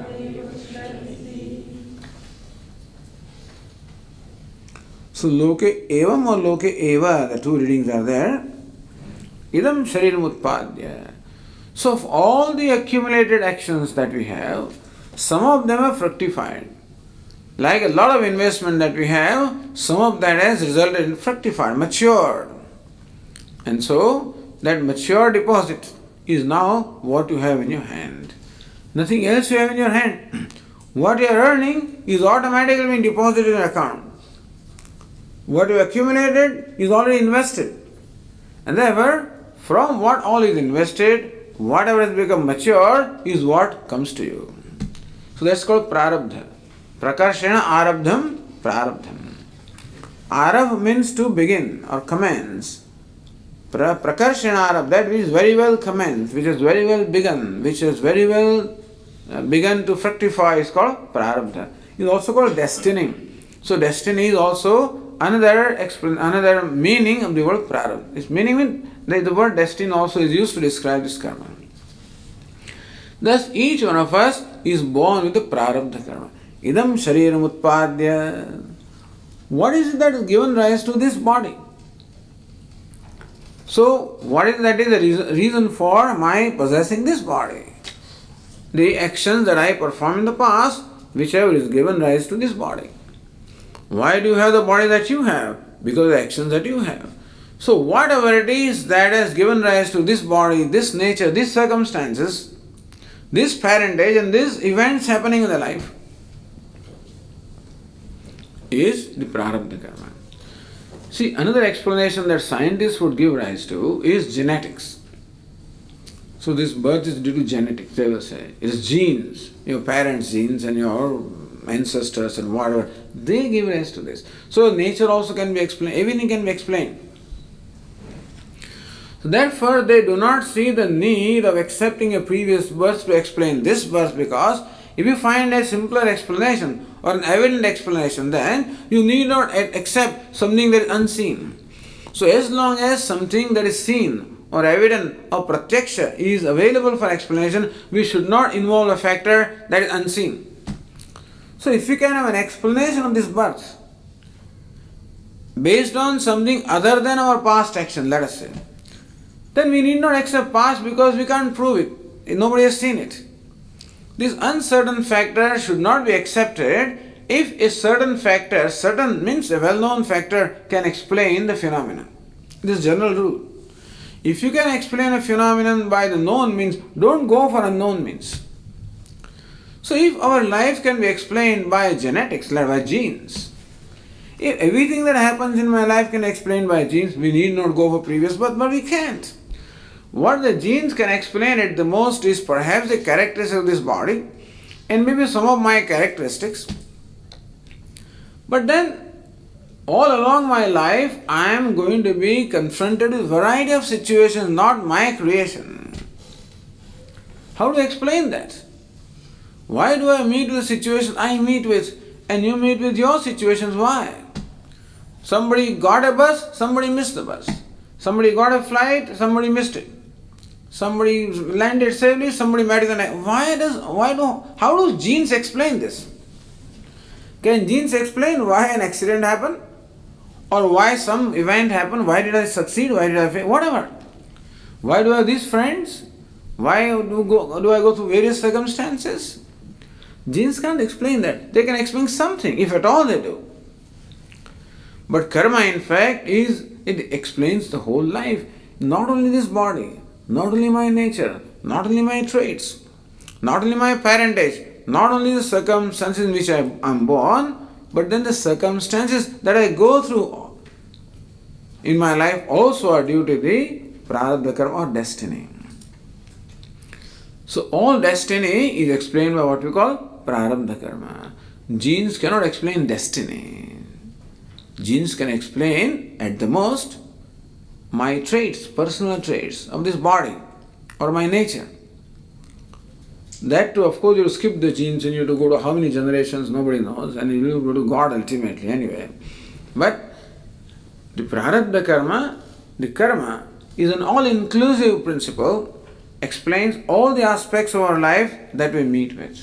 So loke evam or loke eva, the two readings are there. Idam shariram utpadya. So of all the accumulated actions that we have, some of them are fructified. Like a lot of investment that we have, some of that has resulted in fructified, matured. And so that mature deposit is now what you have in your hand. Nothing else you have in your hand. What you are earning is automatically being deposited in your account. What you accumulated is already invested. And therefore, from what all is invested, whatever has become mature is what comes to you. So that's called prarabdha. Prakarshana arabdham prarabdham. Arab means to begin or commence. Prakarshana arab, that which is very well commenced, which is very well begun, which is very well begun to fructify is called prarabdha. It is also called destiny. So destiny is also another meaning of the word prarabdha. Its meaning means that the word destiny also is used to describe this karma. Thus each one of us is born with the prarabdha karma. Idam shariram utpadya. What is it that is given rise to this body? So what is that is the reason for my possessing this body? the actions that I performed in the past, whichever is given rise to this body. Why do you have the body that you have? Because of the actions that you have. So whatever it is that has given rise to this body, this nature, these circumstances, this parentage and these events happening in the life is the prarabdha karma. See, another explanation that scientists would give rise to is genetics. So this birth is due to genetics, they will say. It is genes, your parents' genes and your ancestors and whatever, they give rise to this. So nature also can be explained, everything can be explained. So therefore they do not see the need of accepting a previous birth to explain this birth, because if you find a simpler explanation or an evident explanation, then you need not accept something that is unseen. So as long as something that is seen or evident or pratyaksha is available for explanation, we should not involve a factor that is unseen. So if we can have an explanation of this birth based on something other than our past action, let us say, then we need not accept past because we can't prove it. Nobody has seen it. This uncertain factor should not be accepted if a certain factor, certain means a well-known factor, can explain the phenomenon. This is general rule. If you can explain a phenomenon by the known means, don't go for unknown means. So if our life can be explained by genetics, like by genes, if everything that happens in my life can be explained by genes, we need not go for previous birth, but we can't. What the genes can explain at the most is perhaps the characteristics of this body and maybe some of my characteristics. But then all along my life I am going to be confronted with a variety of situations, not my creation. How do I explain that? Why do I meet with the situations I meet with and you meet with your situations? Why? Somebody got a bus, somebody missed the bus. Somebody got a flight, somebody missed it. Somebody landed safely, somebody met in the night. How do genes explain this? Can genes explain why an accident happened? Or why some event happened? Why did I succeed? Why did I fail? Whatever. Why do I have these friends? Why do I go through various circumstances? Genes can't explain that. They can explain something, if at all they do. But karma, in fact, it explains the whole life. Not only this body, not only my nature, not only my traits, not only my parentage, not only the circumstances in which I am born, but then the circumstances that I go through in my life also are due to the prarabdha karma or destiny. So all destiny is explained by what we call prarabdha karma. Genes cannot explain destiny. Genes can explain at the most my traits, personal traits of this body or my nature. That too, of course, you skip the genes and you have to go to how many generations, nobody knows, and you will go to God ultimately anyway. But the prarabdha karma, the karma, is an all-inclusive principle, explains all the aspects of our life that we meet with.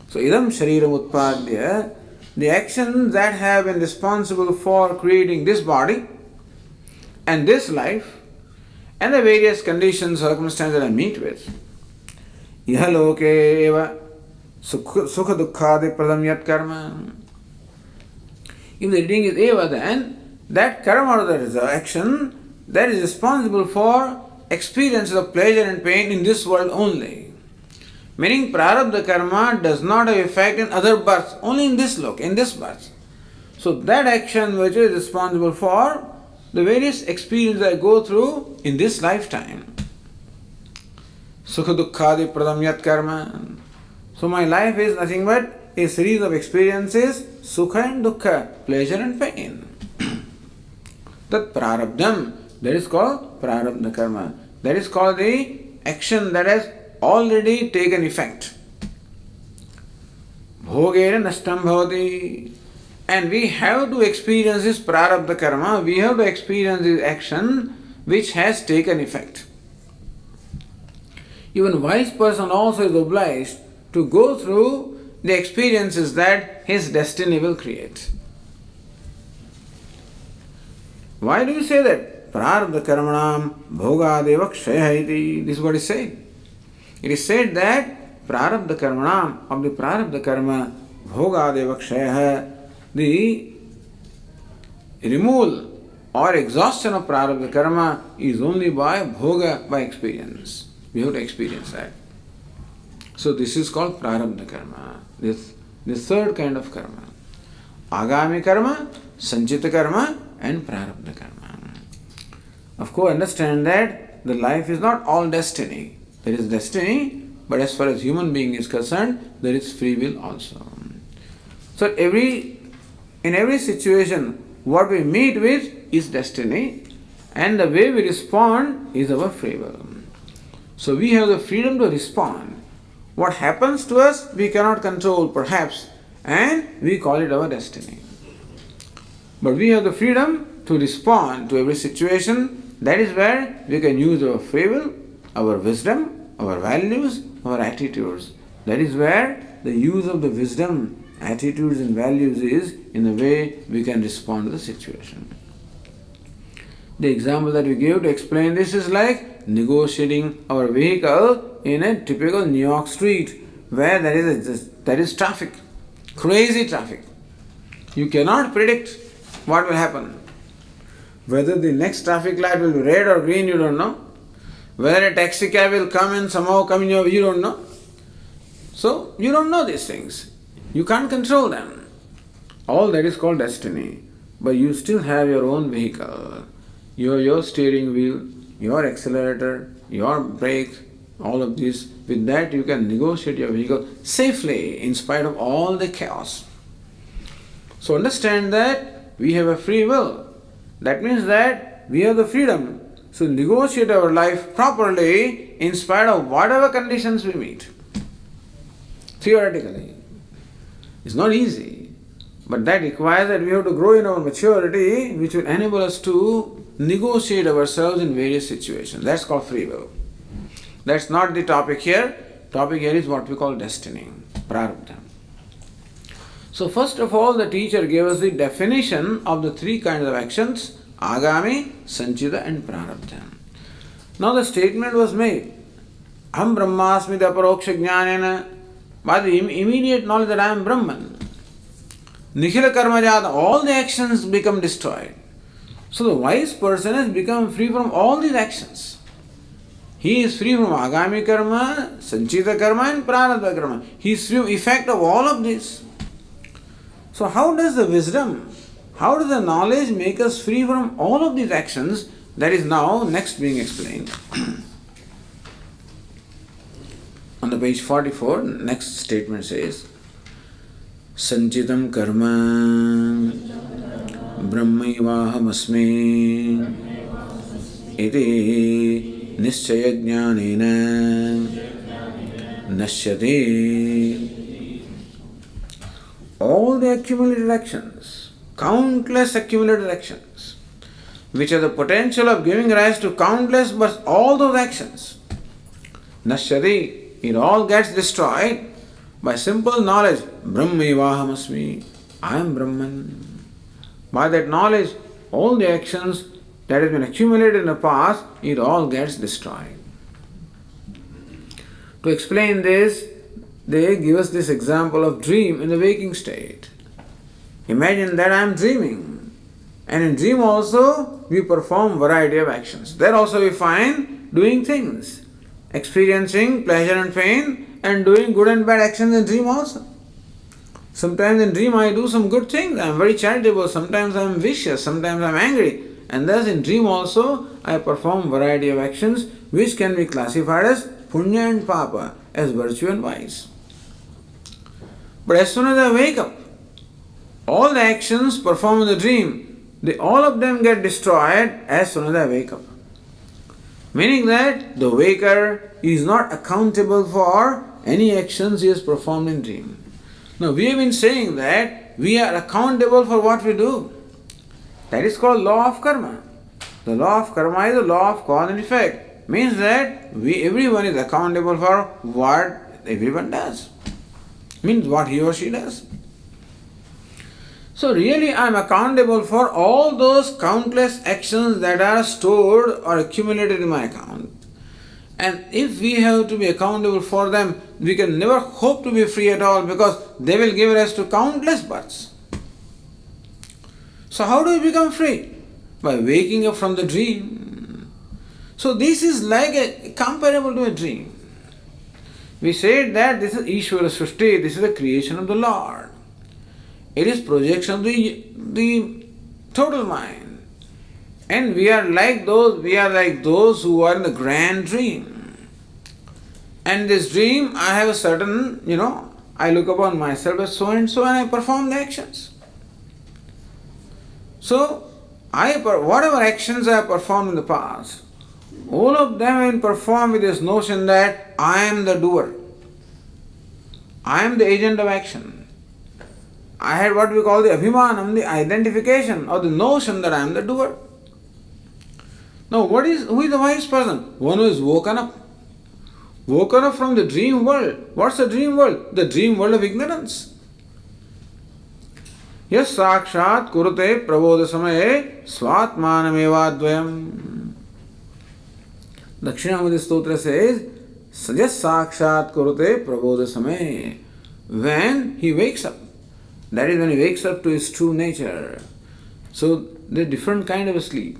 So, idam shariram utpadya, the actions that have been responsible for creating this body and this life and the various conditions, circumstances that I meet with. Iha loke eva sukha dukkhadi pradam yat karma. If the reading is eva, then that karma or that is the action that is responsible for experiences of pleasure and pain in this world only. Meaning prarabdha karma does not have effect in other births, only in this loka, in this birth. So that action which is responsible for the various experiences I go through in this lifetime. Sukha dukkhadi pradam yat karma. So my life is nothing but a series of experiences, sukha and dukkha, pleasure and pain. That prarabdham, that is called prarabdha karma. That is called the action that has already taken effect. Bhogera nashtam bhavati. And we have to experience this prarabdha karma, we have to experience this action which has taken effect. Even a wise person also is obliged to go through the experiences that his destiny will create. Why do you say that? Prarabdha karmanam bhogadeva kshaya iti. This is what is said. It is said that prarabdha karmanam, of the prarabdha karma, bhogadeva kshaya, the removal or exhaustion of prarabdha karma is only by bhoga, by experience. We have to experience that. So this is called prarabdha karma, this third kind of karma. Agami karma, sanchita karma and prarabdha karma. Of course, understand that the life is not all destiny. There is destiny, but as far as human being is concerned, there is free will also. So in every situation, what we meet with is destiny, and the way we respond is our free will. So we have the freedom to respond. What happens to us, we cannot control perhaps, and we call it our destiny. But we have the freedom to respond to every situation. That is where we can use our free will, our wisdom, our values, our attitudes. That is where the use of the wisdom, attitudes and values is in the way we can respond to the situation. The example that we give to explain this is like negotiating our vehicle in a typical New York street where there is traffic, crazy traffic. You cannot predict what will happen. Whether the next traffic light will be red or green, you don't know. Whether a taxi cab will come and somehow come in your way, you don't know. So, you don't know these things. You can't control them. All that is called destiny. But you still have your own vehicle. Your steering wheel, your accelerator, your brake, all of this. With that you can negotiate your vehicle safely in spite of all the chaos. So understand that we have a free will. That means that we have the freedom to negotiate our life properly in spite of whatever conditions we meet. Theoretically. It's not easy, but that requires that we have to grow in our maturity, which will enable us to negotiate ourselves in various situations. That's called free will. That's not the topic here. Topic here is what we call destiny, prarabdha. So first of all, the teacher gave us the definition of the three kinds of actions, agami, sanchita and prarabdha. Now the statement was made, aham brahmasmi aparoksha jnanena, by the immediate knowledge that I am Brahman. Nikhila karma jata, all the actions become destroyed. So the wise person has become free from all these actions. He is free from agami karma, sanchita karma and prarabdha karma. He is free from effect of all of this. So how does the wisdom, how does the knowledge make us free from all of these actions? That is now next being explained. On the page 44, next statement says, Sanchitam karma brahmaivahamasmi iti nischaya jnanena nashyate. All the accumulated actions, countless accumulated actions, which have the potential of giving rise to countless but all those actions, nashyati, it all gets destroyed by simple knowledge, brahmaivahamasmi, I am Brahman. By that knowledge, all the actions that have been accumulated in the past, it all gets destroyed. To explain this, they give us this example of dream in the waking state. Imagine that I am dreaming, and in dream also we perform variety of actions. There also we find doing things, experiencing pleasure and pain, and doing good and bad actions in dream also. Sometimes in dream I do some good things, I am very charitable, sometimes I am vicious, sometimes I am angry, and thus in dream also I perform variety of actions which can be classified as punya and papa, as virtue and vice. But as soon as I wake up, all the actions performed in the dream, all of them get destroyed as soon as I wake up. Meaning that the waker is not accountable for any actions he has performed in dream. Now we have been saying that we are accountable for what we do. That is called law of karma. The law of karma is the law of cause and effect. Means that everyone is accountable for what everyone does. Means what he or she does. So really I am accountable for all those countless actions that are stored or accumulated in my account. And if we have to be accountable for them, we can never hope to be free at all because they will give rise to countless births. So how do we become free? By waking up from the dream. So this is like comparable to a dream. We said that this is Ishvara Srishti, this is the creation of the Lord. It is projection of the total mind. And we are like those who are in the grand dream. And this dream, I have a certain, I look upon myself as so and so and I perform the actions. So, whatever actions I have performed in the past, all of them have been performed with this notion that I am the doer. I am the agent of action. I had what we call the abhimanam, the identification or the notion that I am the doer. Now, who is the wise person? One who is woken up. Woken up from the dream world. What's the dream world? The dream world of ignorance. Yes, sakshat kurute prabodha samaye svatmanamevadvayam. Dakshinamurti Stotra says, yes, sakshat kurute prabodha samaye. When he wakes up. That is when he wakes up to his true nature. So, there are different kind of a sleep.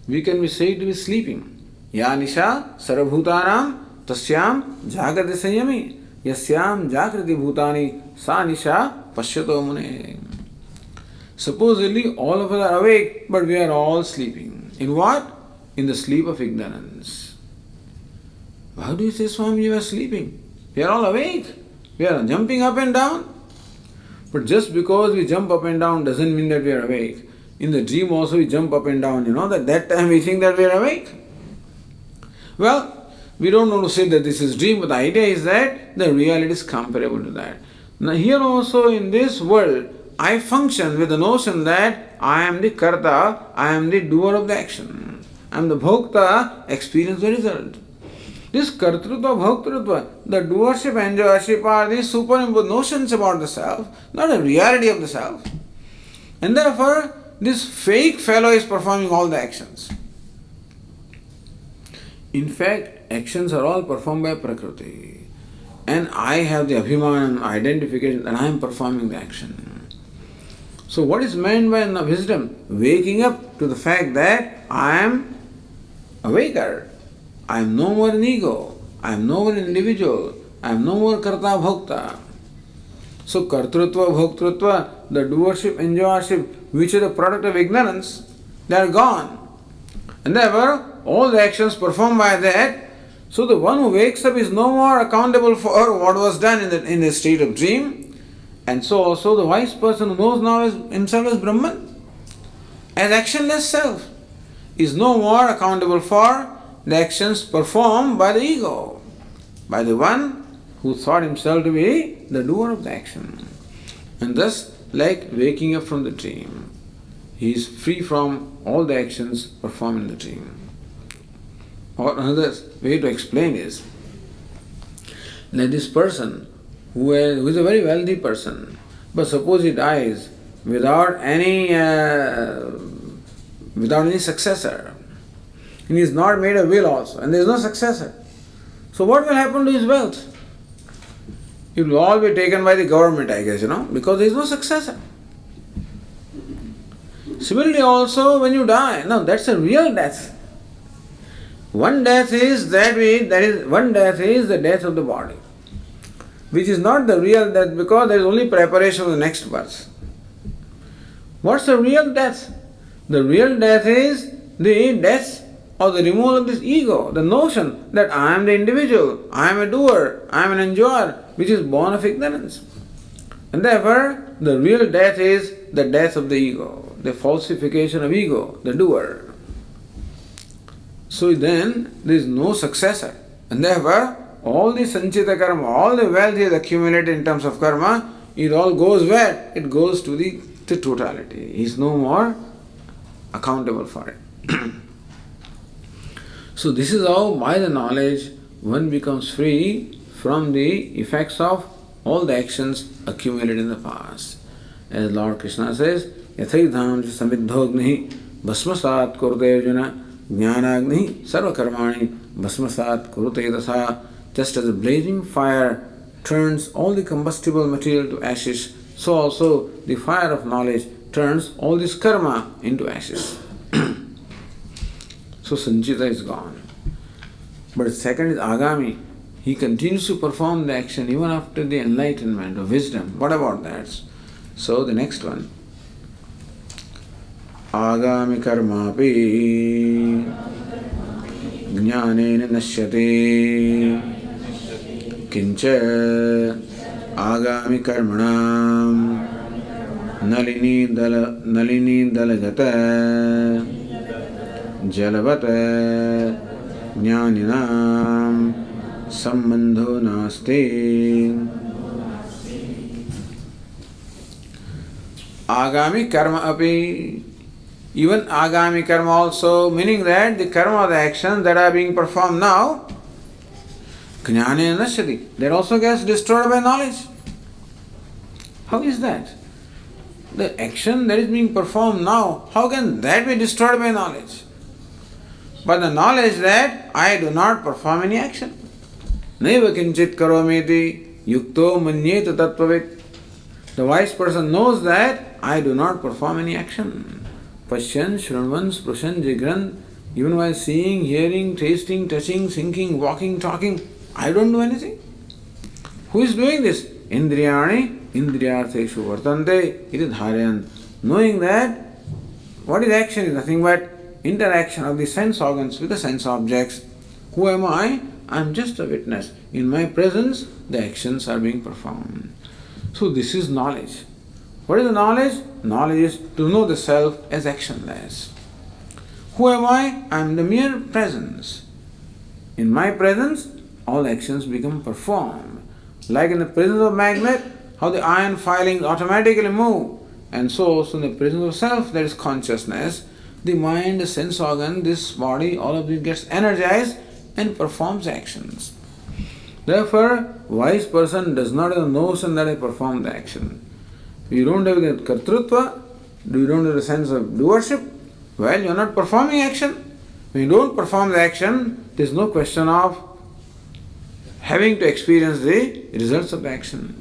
We can be said to be sleeping. Ya nisha sarabhutanam tasyam jagrati sanyami yasyam jagrati bhutani sa nisha pashyato mune. Supposedly all of us are awake, but we are all sleeping. In what? In the sleep of ignorance. How do you say, Swami, you are sleeping? We are all awake. We are jumping up and down. But just because we jump up and down doesn't mean that we are awake. In the dream also we jump up and down, that time we think that we are awake. Well, we don't want to say that this is dream, but the idea is that the reality is comparable to that. Now here also in this world, I function with the notion that I am the karta, I am the doer of the action. I am the bhokta, experience the result. This kartrutva, bhoktrutva, the doership, enjoyership are these superimposed notions about the self, not a reality of the self. And therefore, this fake fellow is performing all the actions. In fact, actions are all performed by Prakriti. And I have the abhiman identification that I am performing the action. So what is meant by wisdom? Waking up to the fact that I am a waker. I am no more an ego. I am no more an individual. I am no more karta bhokta. So kartrutva, bhoktrutva, the doership, enjoyership, which are the product of ignorance, they are gone. And therefore, all the actions performed by that, so the one who wakes up is no more accountable for what was done in the state of dream. And so also the wise person who knows now himself as Brahman, as actionless self, is no more accountable for the actions performed by the ego, by the one who thought himself to be the doer of the action. And thus, like waking up from the dream, he is free from all the actions performed in the dream. Or another way to explain is that this person who is a very wealthy person, but suppose he dies without any successor, and he has not made a will also, and there is no successor. So what will happen to his wealth? It will all be taken by the government, I guess, because there is no successor. Similarly also when you die, now that's a real death. One death is the death of the body, which is not the real death because there is only preparation for the next birth. What's the real death? The real death is the death or the removal of this ego, the notion that I am the individual, I am a doer, I am an enjoyer, which is born of ignorance. And therefore, the real death is the death of the ego, the falsification of ego, the doer. So then, there is no successor. And therefore, all the sanchita karma, all the wealth is accumulated in terms of karma, it all goes where? It goes to the totality. He is no more accountable for it. So this is how, by the knowledge, one becomes free from the effects of all the actions accumulated in the past. As Lord Krishna says, Yathaidham samiddhogni bhasmasat kurte arjuna Jnanagni sarvakarmani bhasmasat kurute tasa. Just as a blazing fire turns all the combustible material to ashes, so also the fire of knowledge turns all this karma into ashes. So sanchita is gone. But second is agami. He continues to perform the action even after the enlightenment of wisdom. What about that? So the next one. Agami karmapi jnanena nashyate kincha agami karmanam nalini dalagata jalavata jnaninam sambandho nasti. Agami karma api. Even agami karma also, meaning that the karma, the actions that are being performed now, jnanena nashyati, that also gets destroyed by knowledge. How is that? The action that is being performed now, how can that be destroyed by knowledge? But the knowledge that I do not perform any action. Naiva kinchit karometi yukto manyeta tattvavid. The wise person knows that I do not perform any action. Pashyan, shranvan, sprushan, jigran, even while seeing, hearing, tasting, touching, thinking, walking, talking, I don't do anything. Who is doing this? Indriyani, indriyartheshu vartante, iti dharayan. Knowing that what is action is nothing but interaction of the sense organs with the sense objects. Who am I? I am just a witness. In my presence, the actions are being performed. So this is knowledge. What is the knowledge? Knowledge is to know the self as actionless. Who am I? I am the mere presence. In my presence, all actions become performed. Like in the presence of magnet, how the iron filings automatically move. And so also in the presence of self, there is consciousness. The mind, the sense organ, this body, all of it gets energized and performs actions. Therefore, wise person does not have the notion that I perform the action. You don't have the kartrutva, you don't have the sense of doership, well, you are not performing action. When you don't perform the action, there is no question of having to experience the results of the action.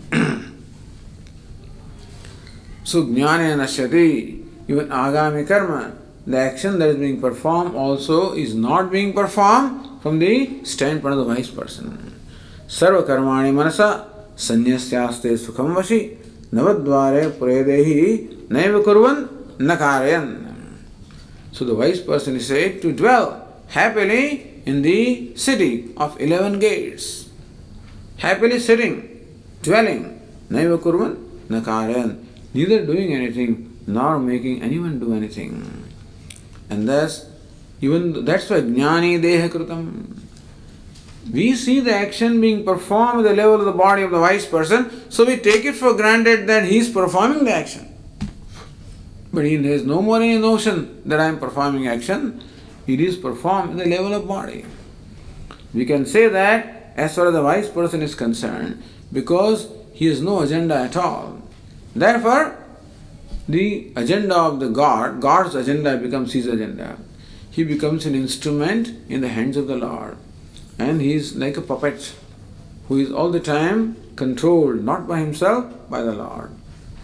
So, jnana nashyati, even agami karma, the action that is being performed also is not being performed from the standpoint of the wise person. Sarva karmani manasa sanyasyaste sukham vashi navadvare puredehi naiva kurvan nakarayan. So the wise person is said to dwell happily in the city of 11 gates. Happily sitting, dwelling, naiva kurvan nakarayan, neither doing anything nor making anyone do anything. And thus, even that's why jnani deha kritam. We see the action being performed at the level of the body of the wise person, so we take it for granted that he is performing the action. But he has no more any notion that I am performing action. It is performed at the level of body. We can say that as far as the wise person is concerned, because he has no agenda at all. Therefore, the agenda of the God, God's agenda becomes his agenda. He becomes an instrument in the hands of the Lord. And he is like a puppet who is all the time controlled not by himself, by the Lord.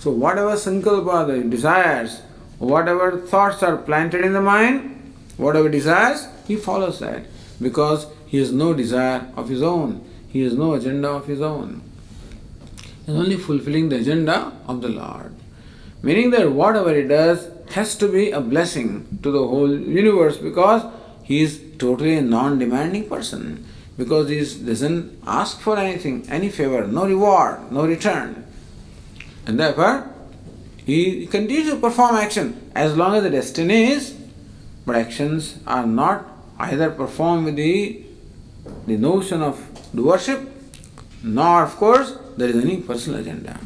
So whatever sankalpa, the desires, whatever thoughts are planted in the mind, whatever desires, he follows that. Because he has no desire of his own. He has no agenda of his own. He is only fulfilling the agenda of the Lord. Meaning that whatever he does has to be a blessing to the whole universe, because he is totally a non-demanding person. Because he doesn't ask for anything, any favor, no reward, no return. And therefore, he continues to perform action as long as the destiny is, but actions are not either performed with the notion of doership, nor of course there is any personal agenda.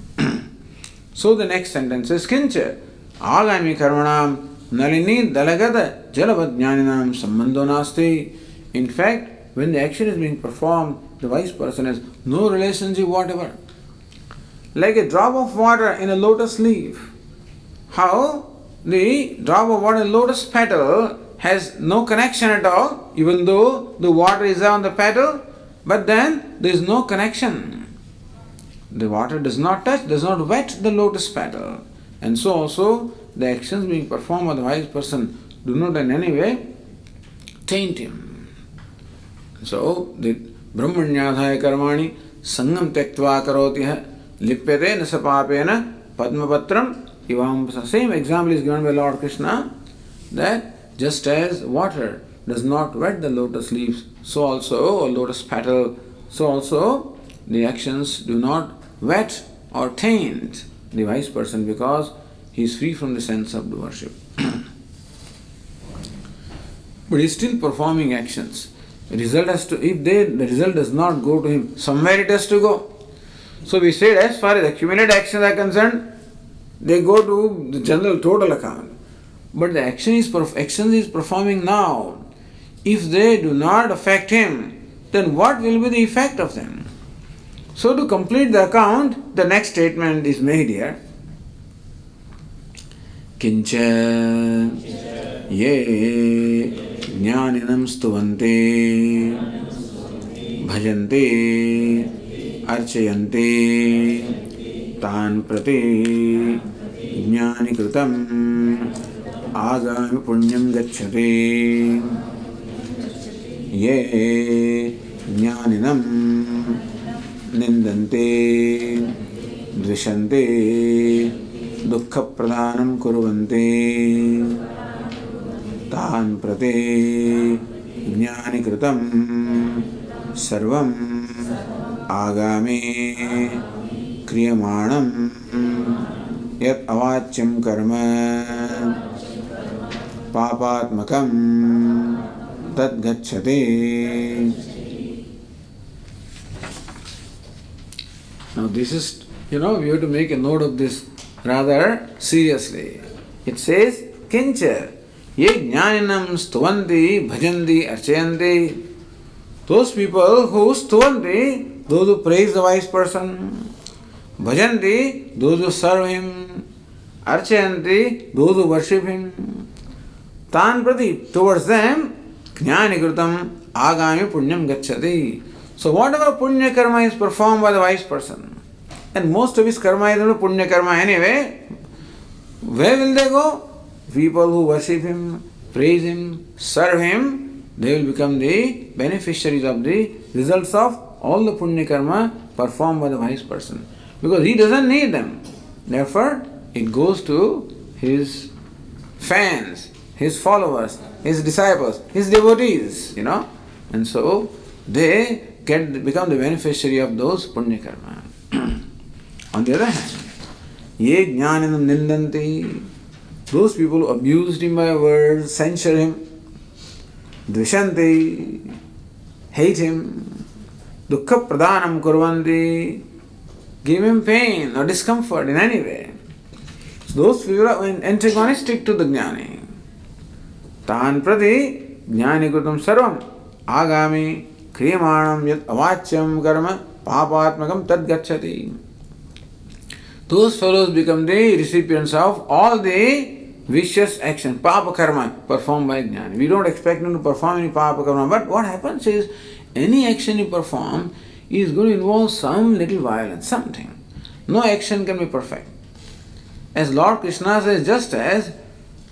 So the next sentence is kincha agami karmanam nalini dalagada jalavadjnaninam sambandho nasti. In fact, when the action is being performed, the wise person has no relationship whatever. Like a drop of water in a lotus leaf. How the drop of water in a lotus petal has no connection at all, even though the water is on the petal, but then there is no connection. The water does not touch, does not wet the lotus petal. And so also the actions being performed by the wise person do not in any way taint him. So the Brahmanyadhaya karmani sangam tektva karoti lipyate nasapapena padmapatram ivam. Same example is given by Lord Krishna, that just as water does not wet the lotus leaves, so also, or lotus petal, so also the actions do not wet or taint the wise person, because he is free from the sense of doership. But he is still performing actions. The result has to, if the result does not go to him, somewhere it has to go. So we said, as far as accumulated actions are concerned, they go to the general total account. But the action is performing now. If they do not affect him, then what will be the effect of them? So to complete the account, the next statement is made here. Kincha ye jnaninam stuvante bhajante archayante tan prati jnani kritam agami punyam gacchate ye jnaninam nindante dvishante dukkha pradhanam kurvante tan prate jnani kritam sarvam agame kriyamanam yat avachyam karma papatmakam tad gacchate. Now this is, we have to make a note of this rather seriously. It says, Kincha, ye jnaninam stuvanti, bhajanti, archayanti. Those people who stuvanti, those who praise the wise person, bhajanti, those who serve him, archayanti, those who worship him, tan prati, towards them, jnani kritam agami punyam gacchati. So whatever punya karma is performed by the wise person, and most of his karma is punya karma anyway, where will they go? People who worship him, praise him, serve him, they will become the beneficiaries of the results of all the punya karma performed by the wise person. Because he doesn't need them. Therefore, it goes to his fans, his followers, his disciples, his devotees, And so, they become the beneficiary of those punya karma. On the other hand, ye jnaninam nindanti, those people who abused him by words, censure him, dvishanti, hate him, dukkha pradhanam kurvanti, give him pain or discomfort in any way. So those people are antagonistic to the jnani. Tan prati jnani kritam sarvam agami kriyamanam yat avachyam karma papatmakam tad gacchati. Those fellows become the recipients of all the vicious action, papa karma performed by jnani. We don't expect them to perform any papa karma, but what happens is any action you perform is going to involve some little violence, something. No action can be perfect. As Lord Krishna says, just as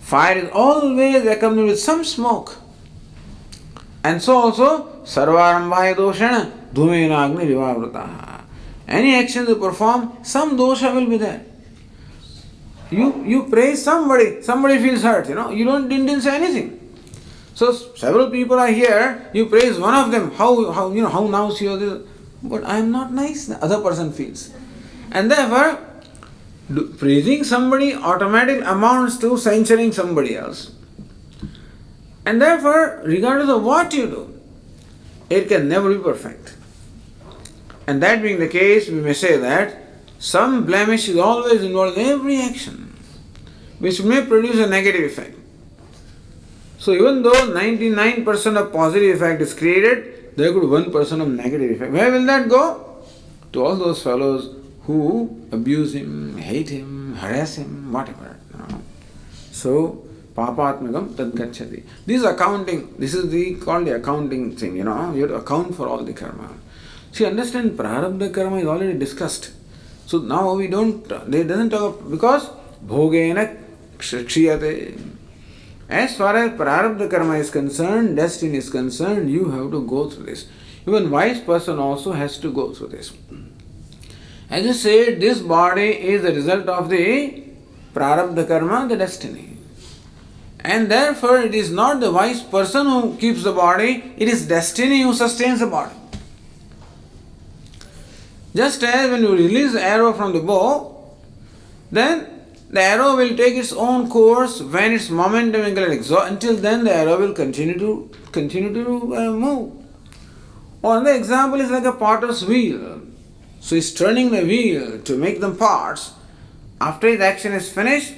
fire is always accompanied with some smoke, and so also sarvarambhaya doshana dhumena agni vivavrataha. Any action you perform, some dosha will be there. You praise somebody feels hurt, you didn't say anything. So several people are here, you praise one of them, how nauseous is, but I am not nice, the other person feels. And therefore, praising somebody automatically amounts to censoring somebody else. And therefore, regardless of what you do, it can never be perfect. And that being the case, we may say that some blemish is always involved in every action, which may produce a negative effect. So even though 99% of positive effect is created, there could be 1% of negative effect. Where will that go? To all those fellows who abuse him, hate him, harass him, whatever. So Papatmagam tad gacchati. This is accounting. This is called the accounting thing, You have to account for all the karma. See, understand, prarabdha karma is already discussed. So now they doesn't talk, because bhogena kshiyate. As far as prarabdha karma is concerned, destiny is concerned, you have to go through this. Even wise person also has to go through this. As you said, this body is the result of the prarabdha karma, the destiny. And therefore it is not the wise person who keeps the body, it is destiny who sustains the body. Just as when you release the arrow from the bow, then the arrow will take its own course when its momentum will get exhausted. Until then the arrow will continue to move. Or another example is like a potter's wheel. So he's turning the wheel to make them parts. After his action is finished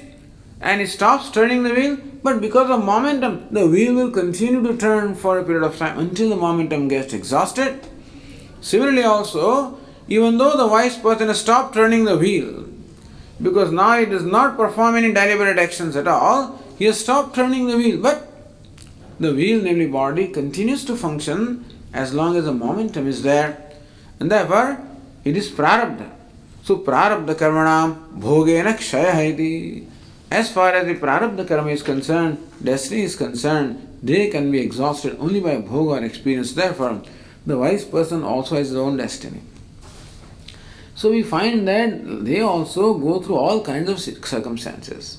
and he stops turning the wheel, but because of momentum, the wheel will continue to turn for a period of time until the momentum gets exhausted. Similarly also, even though the wise person has stopped turning the wheel, because now it does not perform any deliberate actions at all, he has stopped turning the wheel, but the wheel, namely body, continues to function as long as the momentum is there. And therefore, it is prarabdha. So, prarabdha karmanam bhogena kshaya iti. As far as the prarabdha karma is concerned, destiny is concerned, they can be exhausted only by bhoga or experience. Therefore, the wise person also has his own destiny. So we find that they also go through all kinds of circumstances.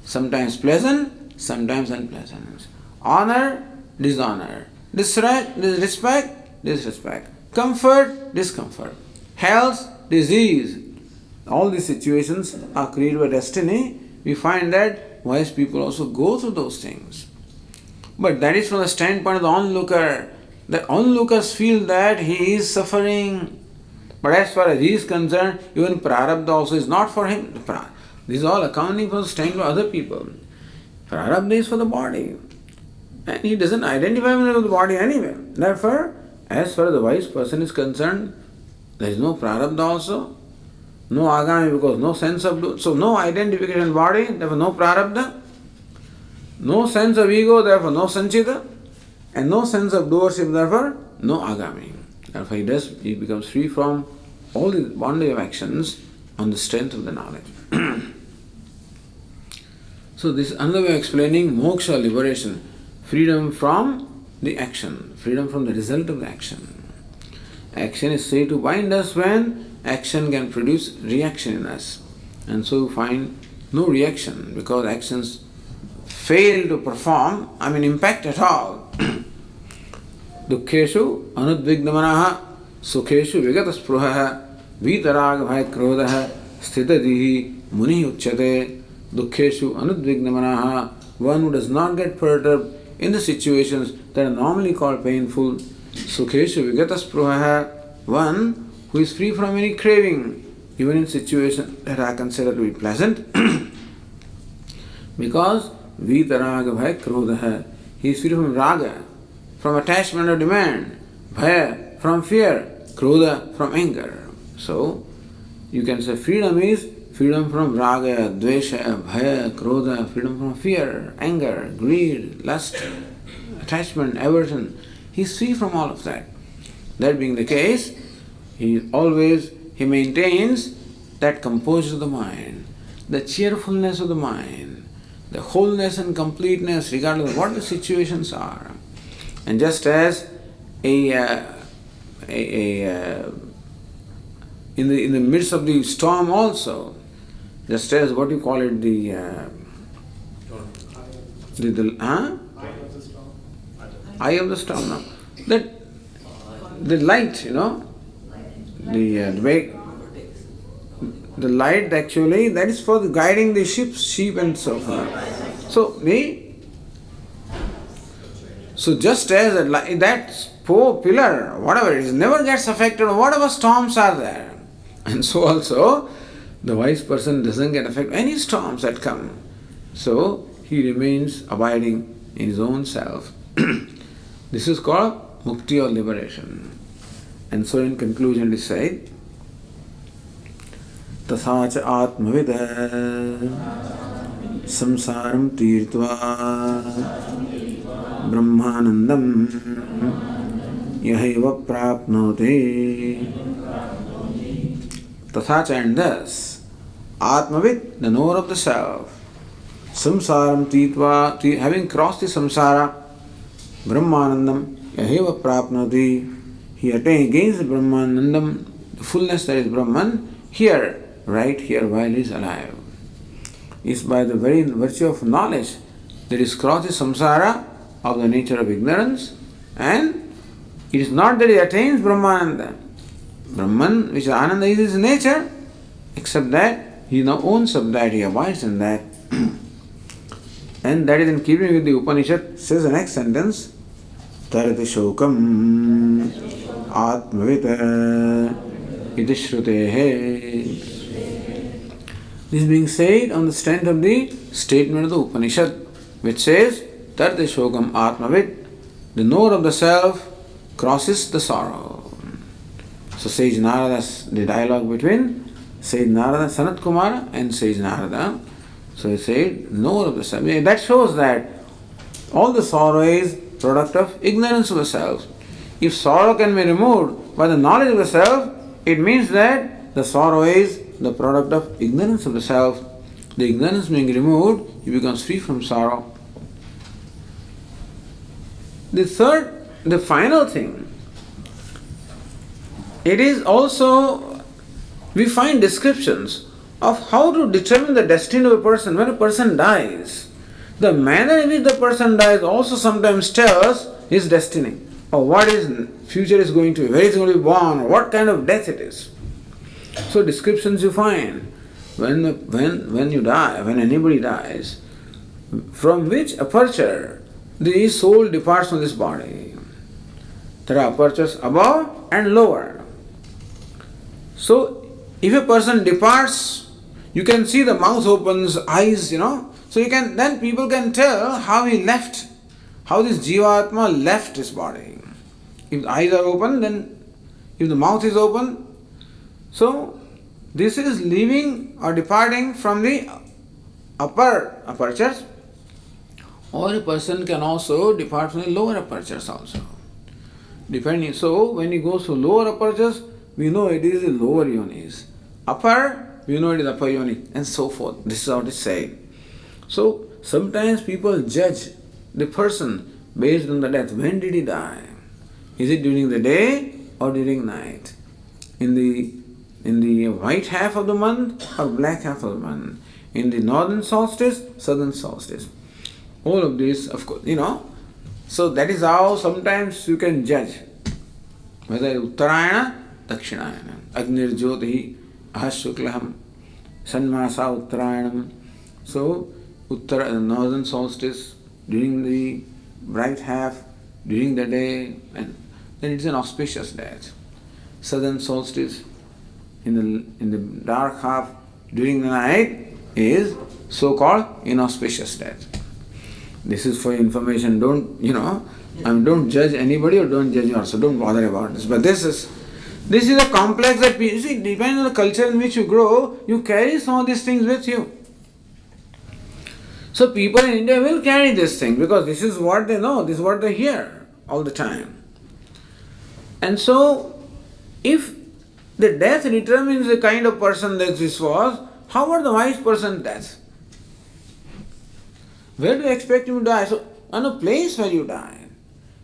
Sometimes pleasant, sometimes unpleasant. Honor, dishonor. Disrespect, disrespect. Comfort, discomfort. Health, disease. All these situations are created by destiny. We find that wise people also go through those things. But that is from the standpoint of the onlooker. The onlookers feel that he is suffering. But as far as he is concerned, even prarabdha also is not for him. This is all accounting for the standpoint of other people. Prarabdha is for the body. And he doesn't identify with the body anyway. Therefore, as far as the wise person is concerned, there is no prarabdha also. No agami, because no sense of... So no identification body, therefore no prarabdha. No sense of ego, therefore no sanchita. And no sense of doership, therefore no agami. Therefore he becomes free from all the bondage of actions on the strength of the knowledge. So this is another way of explaining moksha, liberation, freedom from the action, freedom from the result of the action. Action is said to bind us when action can produce reaction in us. And so we find no reaction because actions fail to perform, impact at all. Dukkheshu anudvignamanaha sukeshu vigataspruhaha vitarag bhaya krodha sthitadihi muni uchyate. Dukkheshu anudvignamanaha, one who does not get perturbed in the situations that are normally called painful. Sukheshu vigataspruhaha, one who is free from any craving, even in situations that are considered to be pleasant. Because vitarag bhaya krodha, he is free from raga, from attachment or demand, bhaya, from fear, krodha, from anger. So, you can say freedom is freedom from raga, dvesha, bhaya, krodha, freedom from fear, anger, greed, lust, attachment, aversion. He is free from all of that. That being the case, he maintains that composure of the mind, the cheerfulness of the mind, the wholeness and completeness regardless of what the situations are. And just as in the midst of the storm also, just as what you call it, the eye of the storm. No, that the light, the light actually that is for guiding the sheep and so forth. So just as that poor pillar, whatever it is, never gets affected, whatever storms are there. And so also, the wise person doesn't get affected by any storms that come. So he remains abiding in his own self. This is called Mukti or liberation. And so in conclusion it is said, Tathacha Atma Vida samsaram tirtva brahmanandam yahaiva prapnoti. Tathacha, and thus, Atmavit, the knower of the self, samsaram tirtva, having crossed the samsara, brahmanandam yahaiva prapnoti, he gains the brahmanandam, the fullness that is Brahman, here, right here while he is alive. Is by the very virtue of knowledge that is crossed the samsara of the nature of ignorance, and it is not that he attains Brahmananda. Brahman, which is Ananda, is his nature, except that he now owns up that, he abides in that. And that is in keeping with the Upanishad, says the next sentence, Tarati Shokam Atmavita Iti Shrutehe. This being said on the strength of the statement of the Upanishad, which says, Tarati Shokam Atmavit, the knower of the self crosses the sorrow. So sage Narada, the dialogue between sage Narada, Sanat Kumara and sage Narada. So he said, knower of the self. That shows that all the sorrow is product of ignorance of the self. If sorrow can be removed by the knowledge of the self, it means that the sorrow is the product of ignorance of the self. The ignorance being removed, he becomes free from sorrow. The final thing, it is also, we find descriptions of how to determine the destiny of a person when a person dies. The manner in which the person dies also sometimes tells his destiny, or what his future is going to be, where he is going to be born, or what kind of death it is. So descriptions you find when you die, when anybody dies, from which aperture the soul departs from this body. There are apertures above and lower. So if a person departs, you can see the mouth opens, eyes, so then people can tell how he left, how this Jiva Atma left his body. If the eyes are open, then if the mouth is open, so this is leaving or departing from the upper apertures, or a person can also depart from the lower apertures also. Depending. So when he goes to lower apertures, we know it is the lower yonis. Upper, we know it is upper yoni, and so forth. This is how it is said. So sometimes people judge the person based on the death. When did he die? Is it during the day or during night? In the white half of the month or black half of the month? In the northern solstice, southern solstice? All of this, of course, So that is how sometimes you can judge whether Uttarayana, Dakshinayana, Agnir Jyotihi, Ahashuklaham, Sanmasa Uttarayanam. So northern solstice during the bright half, during the day, and then it's an auspicious death. Southern solstice in the dark half during the night is so-called inauspicious death. This is for information. Don't judge anybody or don't judge yourself. Don't bother about this. But this is a complex that you see, depending on the culture in which you grow, you carry some of these things with you. So people in India will carry this thing because this is what they know, this is what they hear all the time. And so, if the death determines the kind of person that this was, how about the wise person's death? Where do you expect him to die? So, on a place where you die.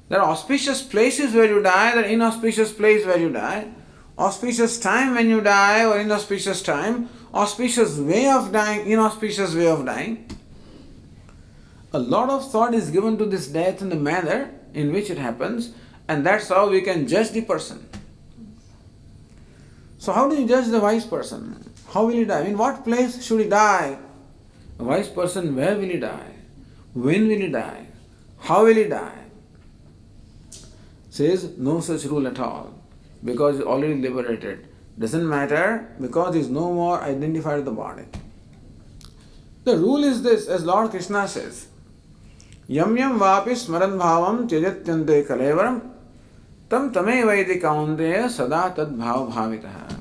There are auspicious places where you die, there are inauspicious places where you die. Auspicious time when you die or inauspicious time. Auspicious way of dying, inauspicious way of dying. A lot of thought is given to this death and the manner in which it happens, and that's how we can judge the person. So how do you judge the wise person? How will he die? In what place should he die? A wise person, where will he die? When will he die? How will he die? Says no such rule at all, because he is already liberated. Doesn't matter, because he is no more identified with the body. The rule is this, as Lord Krishna says, Yam yam vapi smaran bhavam tyajatyante kalevaram tam tame vaiti kaunteya sada tad bhav bhavitaha.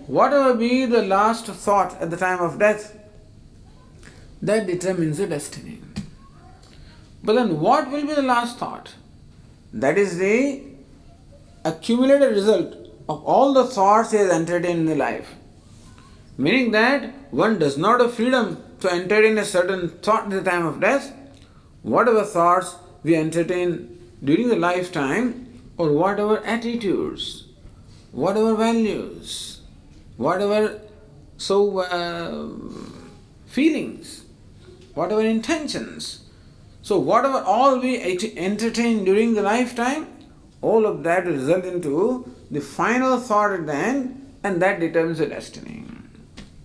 Whatever be the last thought at the time of death, that determines the destiny. But then what will be the last thought? That is the accumulated result of all the thoughts he has entertained in the life. Meaning that one does not have freedom to entertain a certain thought at the time of death. Whatever thoughts we entertain during the lifetime, or whatever attitudes, whatever values, whatever feelings, whatever intentions. So whatever all we entertain during the lifetime, all of that will result into the final thought at the end, and that determines the destiny.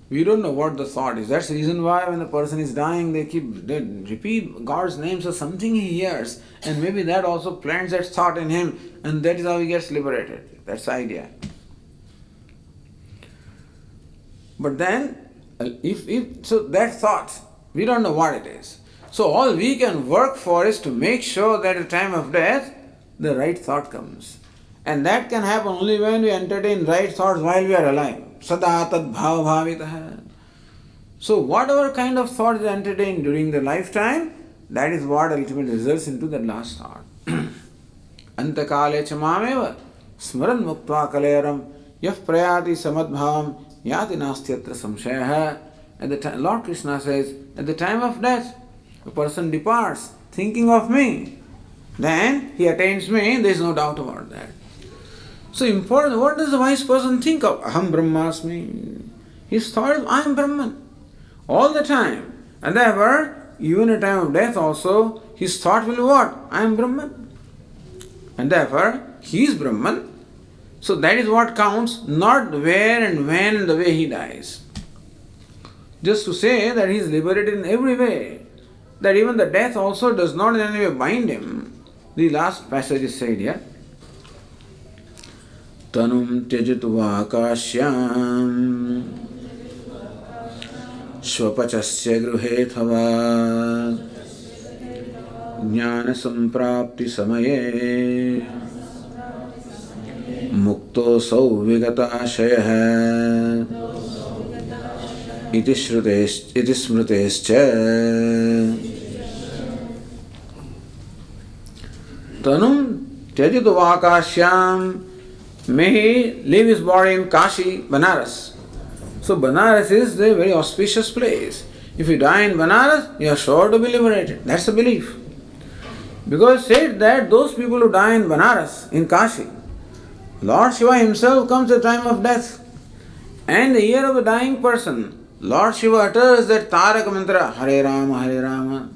We don't know what the thought is. That's the reason why when the person is dying, they repeat God's names or something he hears, and maybe that also plants that thought in him, and that is how he gets liberated. That's the idea. But then, so that thought, we don't know what it is. So all we can work for is to make sure that at the time of death, the right thought comes. And that can happen only when we entertain right thoughts while we are alive. Sada Tadbhava-bhavitaha. So whatever kind of thought is entertained during the lifetime, that is what ultimately results into that last thought. Antakale chamameva smaran muktva kaleram yah prayati samadbhavam yati nastyatra samshayaha. At the time, Lord Krishna says, at the time of death, a person departs thinking of me, then he attains me, there is no doubt about that. So important, what does the wise person think of? Aham Brahmasmi. His thought is, I am Brahman. All the time. And therefore, even at the time of death also, his thought will be what? I am Brahman. And therefore, he is Brahman. So that is what counts, not where and when and the way he dies. Just to say that he is liberated in every way, that even the death also does not in any way bind him. The last passage is said here. Tanum tyajitva akashyam swapachasya gruhethava jnana samprapti samaye mukto sau vigata ashayah iti smritescha. Tanum tyajitva akashyam. May he leave his body in Kashi, Banaras. So Banaras is a very auspicious place. If you die in Banaras, you are sure to be liberated. That's the belief. Because said that those people who die in Banaras, in Kashi, Lord Shiva himself comes at the time of death. And the ear of a dying person, Lord Shiva utters that Taraka mantra, Hare Rama, Hare Rama.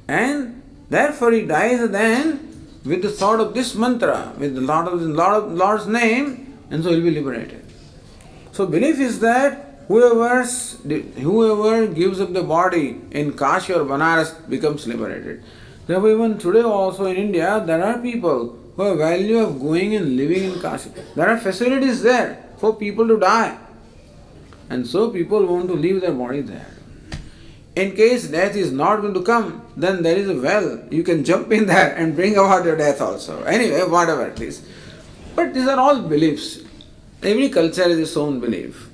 And therefore he dies then with the thought of this mantra, with the Lord's name, and so he will be liberated. So belief is that whoever gives up the body in Kashi or Banaras becomes liberated. Therefore even today also in India, there are people who have value of going and living in Kashi. There are facilities there for people to die. And so people want to leave their body there. In case death is not going to come, then there is a well. You can jump in there and bring about your death also. Anyway, whatever it is. But these are all beliefs. Every culture has its own belief.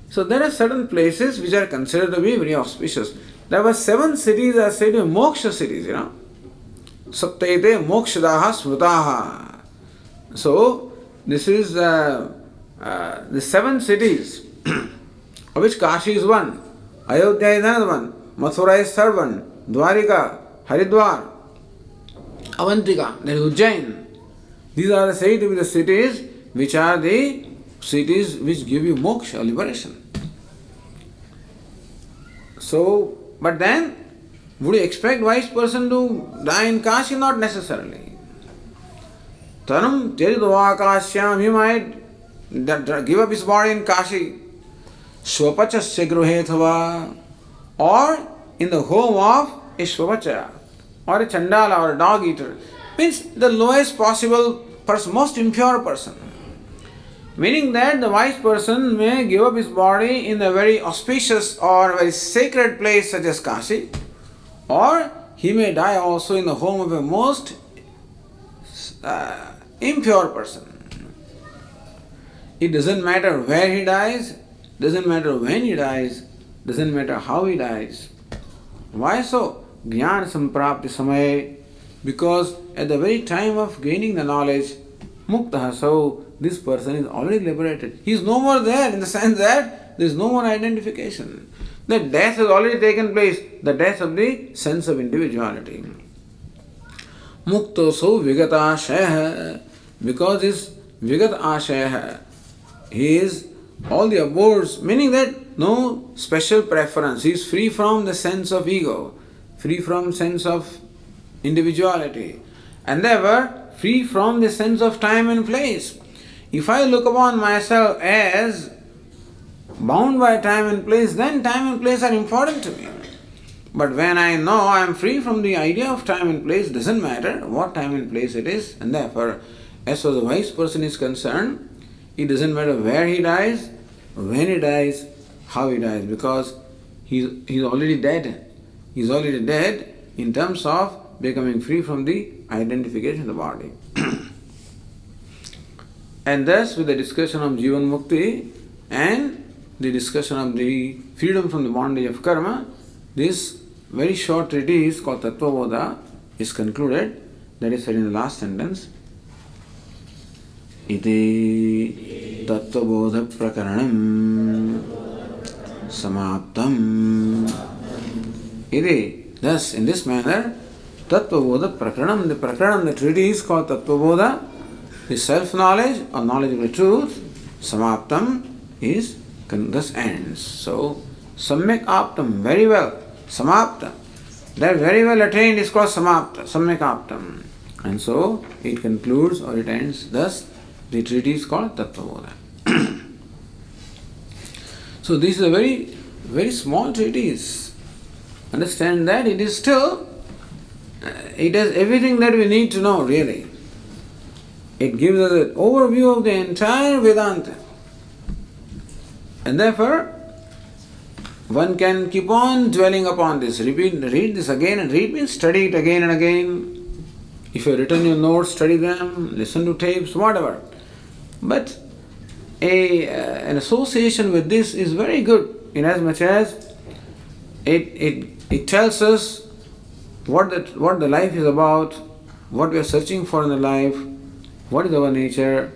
So there are certain places which are considered to be very auspicious. There were 7 cities that are said to be moksha cities, Saptaite mokshadaha smrutaha. So this is the 7 cities, of which Kashi is one, Ayodhya is another one, Mathura is third one, Dwarika, Haridwar, Avantika, that is Ujjain. These are said to be the cities which are the cities which give you moksha, liberation. So, but then, would you expect wise person to die in Kashi? Not necessarily. Tanam tyajitva akashyam, he might give up his body in Kashi. Swapachasya gruhethava, or in the home of a Swapacha, or a Chandala, or a dog eater. Means the lowest possible person, most impure person. Meaning that the wise person may give up his body in a very auspicious or very sacred place such as Kashi, or he may die also in the home of a most impure person. It doesn't matter where he dies, doesn't matter when he dies, doesn't matter how he dies. Why so? Jnana samprapti samay. Because at the very time of gaining the knowledge, muktaha, so this person is already liberated. He is no more there in the sense that there is no more identification. The death has already taken place, the death of the sense of individuality. Mukto so vigata ashaya, because his vigat ashaya, he is all the abodes, meaning that no special preference. He is free from the sense of ego, free from sense of individuality, and therefore free from the sense of time and place. If I look upon myself as bound by time and place, then time and place are important to me. But when I know I am free from the idea of time and place, doesn't matter what time and place it is, and therefore, as far as a wise person is concerned, it doesn't matter where he dies, when he dies, how he dies, because he's already dead. He's already dead in terms of becoming free from the identification of the body. And thus, with the discussion of Jivan Mukti and the discussion of the freedom from the bondage of karma, this very short treatise called TattvaBodha is concluded. That is said in the last sentence. Iti TattvaBodha-prakaranam samaptam. Iti, thus, in this manner, TattvaBodha-prakaranam, the prakaranam, the treatise called TattvaBodha, the self-knowledge or knowledge of the truth, samaptam, is thus ends. So, samyak aptam, very well, samaptam. That very well attained is called samapta, samyak aptam. And so, it concludes or it ends, thus, the treatise called TattvaBodha. So, this is a very, very small treatise. Understand that it is still, it has everything that we need to know, really. It gives us an overview of the entire Vedanta. And therefore, one can keep on dwelling upon this. Read this again and read means study it again and again. If you have written your notes, study them, listen to tapes, whatever. But an association with this is very good, inasmuch as it tells us what the life is about, what we are searching for in the life, what is our nature,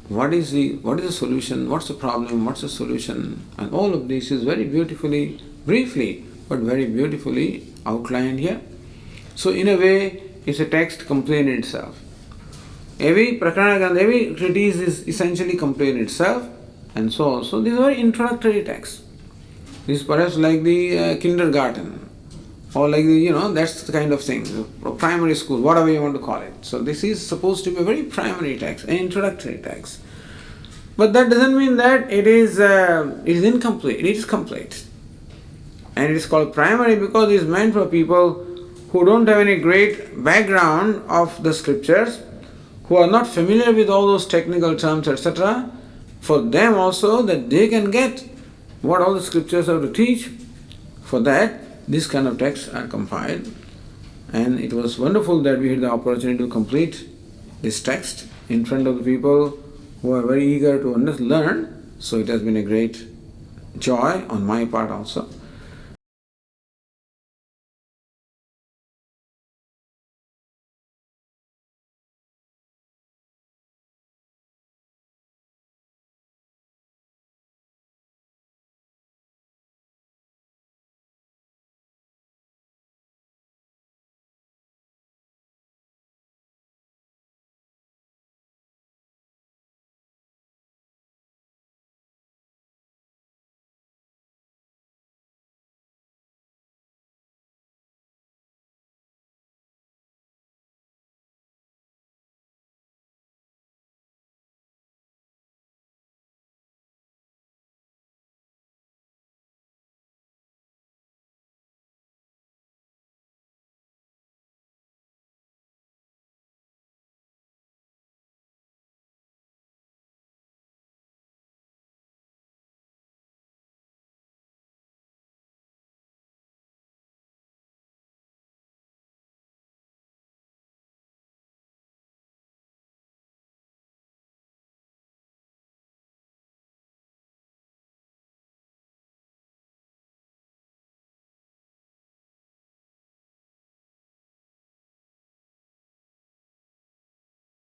what is the solution, what's the problem, what's the solution, and all of this is very beautifully, briefly, but very beautifully outlined here. So in a way, it's a text complete in itself. Every prakarana, every treatise is essentially complete in itself, and so also this is a very introductory text. This is perhaps like the kindergarten, or like the, that's the kind of thing, primary school, whatever you want to call it. So this is supposed to be a very primary text, an introductory text. But that doesn't mean that it is incomplete. It is complete. And it is called primary because it is meant for people who don't have any great background of the scriptures, who are not familiar with all those technical terms, etc. For them also, that they can get what all the scriptures have to teach. For that, this kind of texts are compiled, and it was wonderful that we had the opportunity to complete this text in front of the people who are very eager to learn. So it has been a great joy on my part also.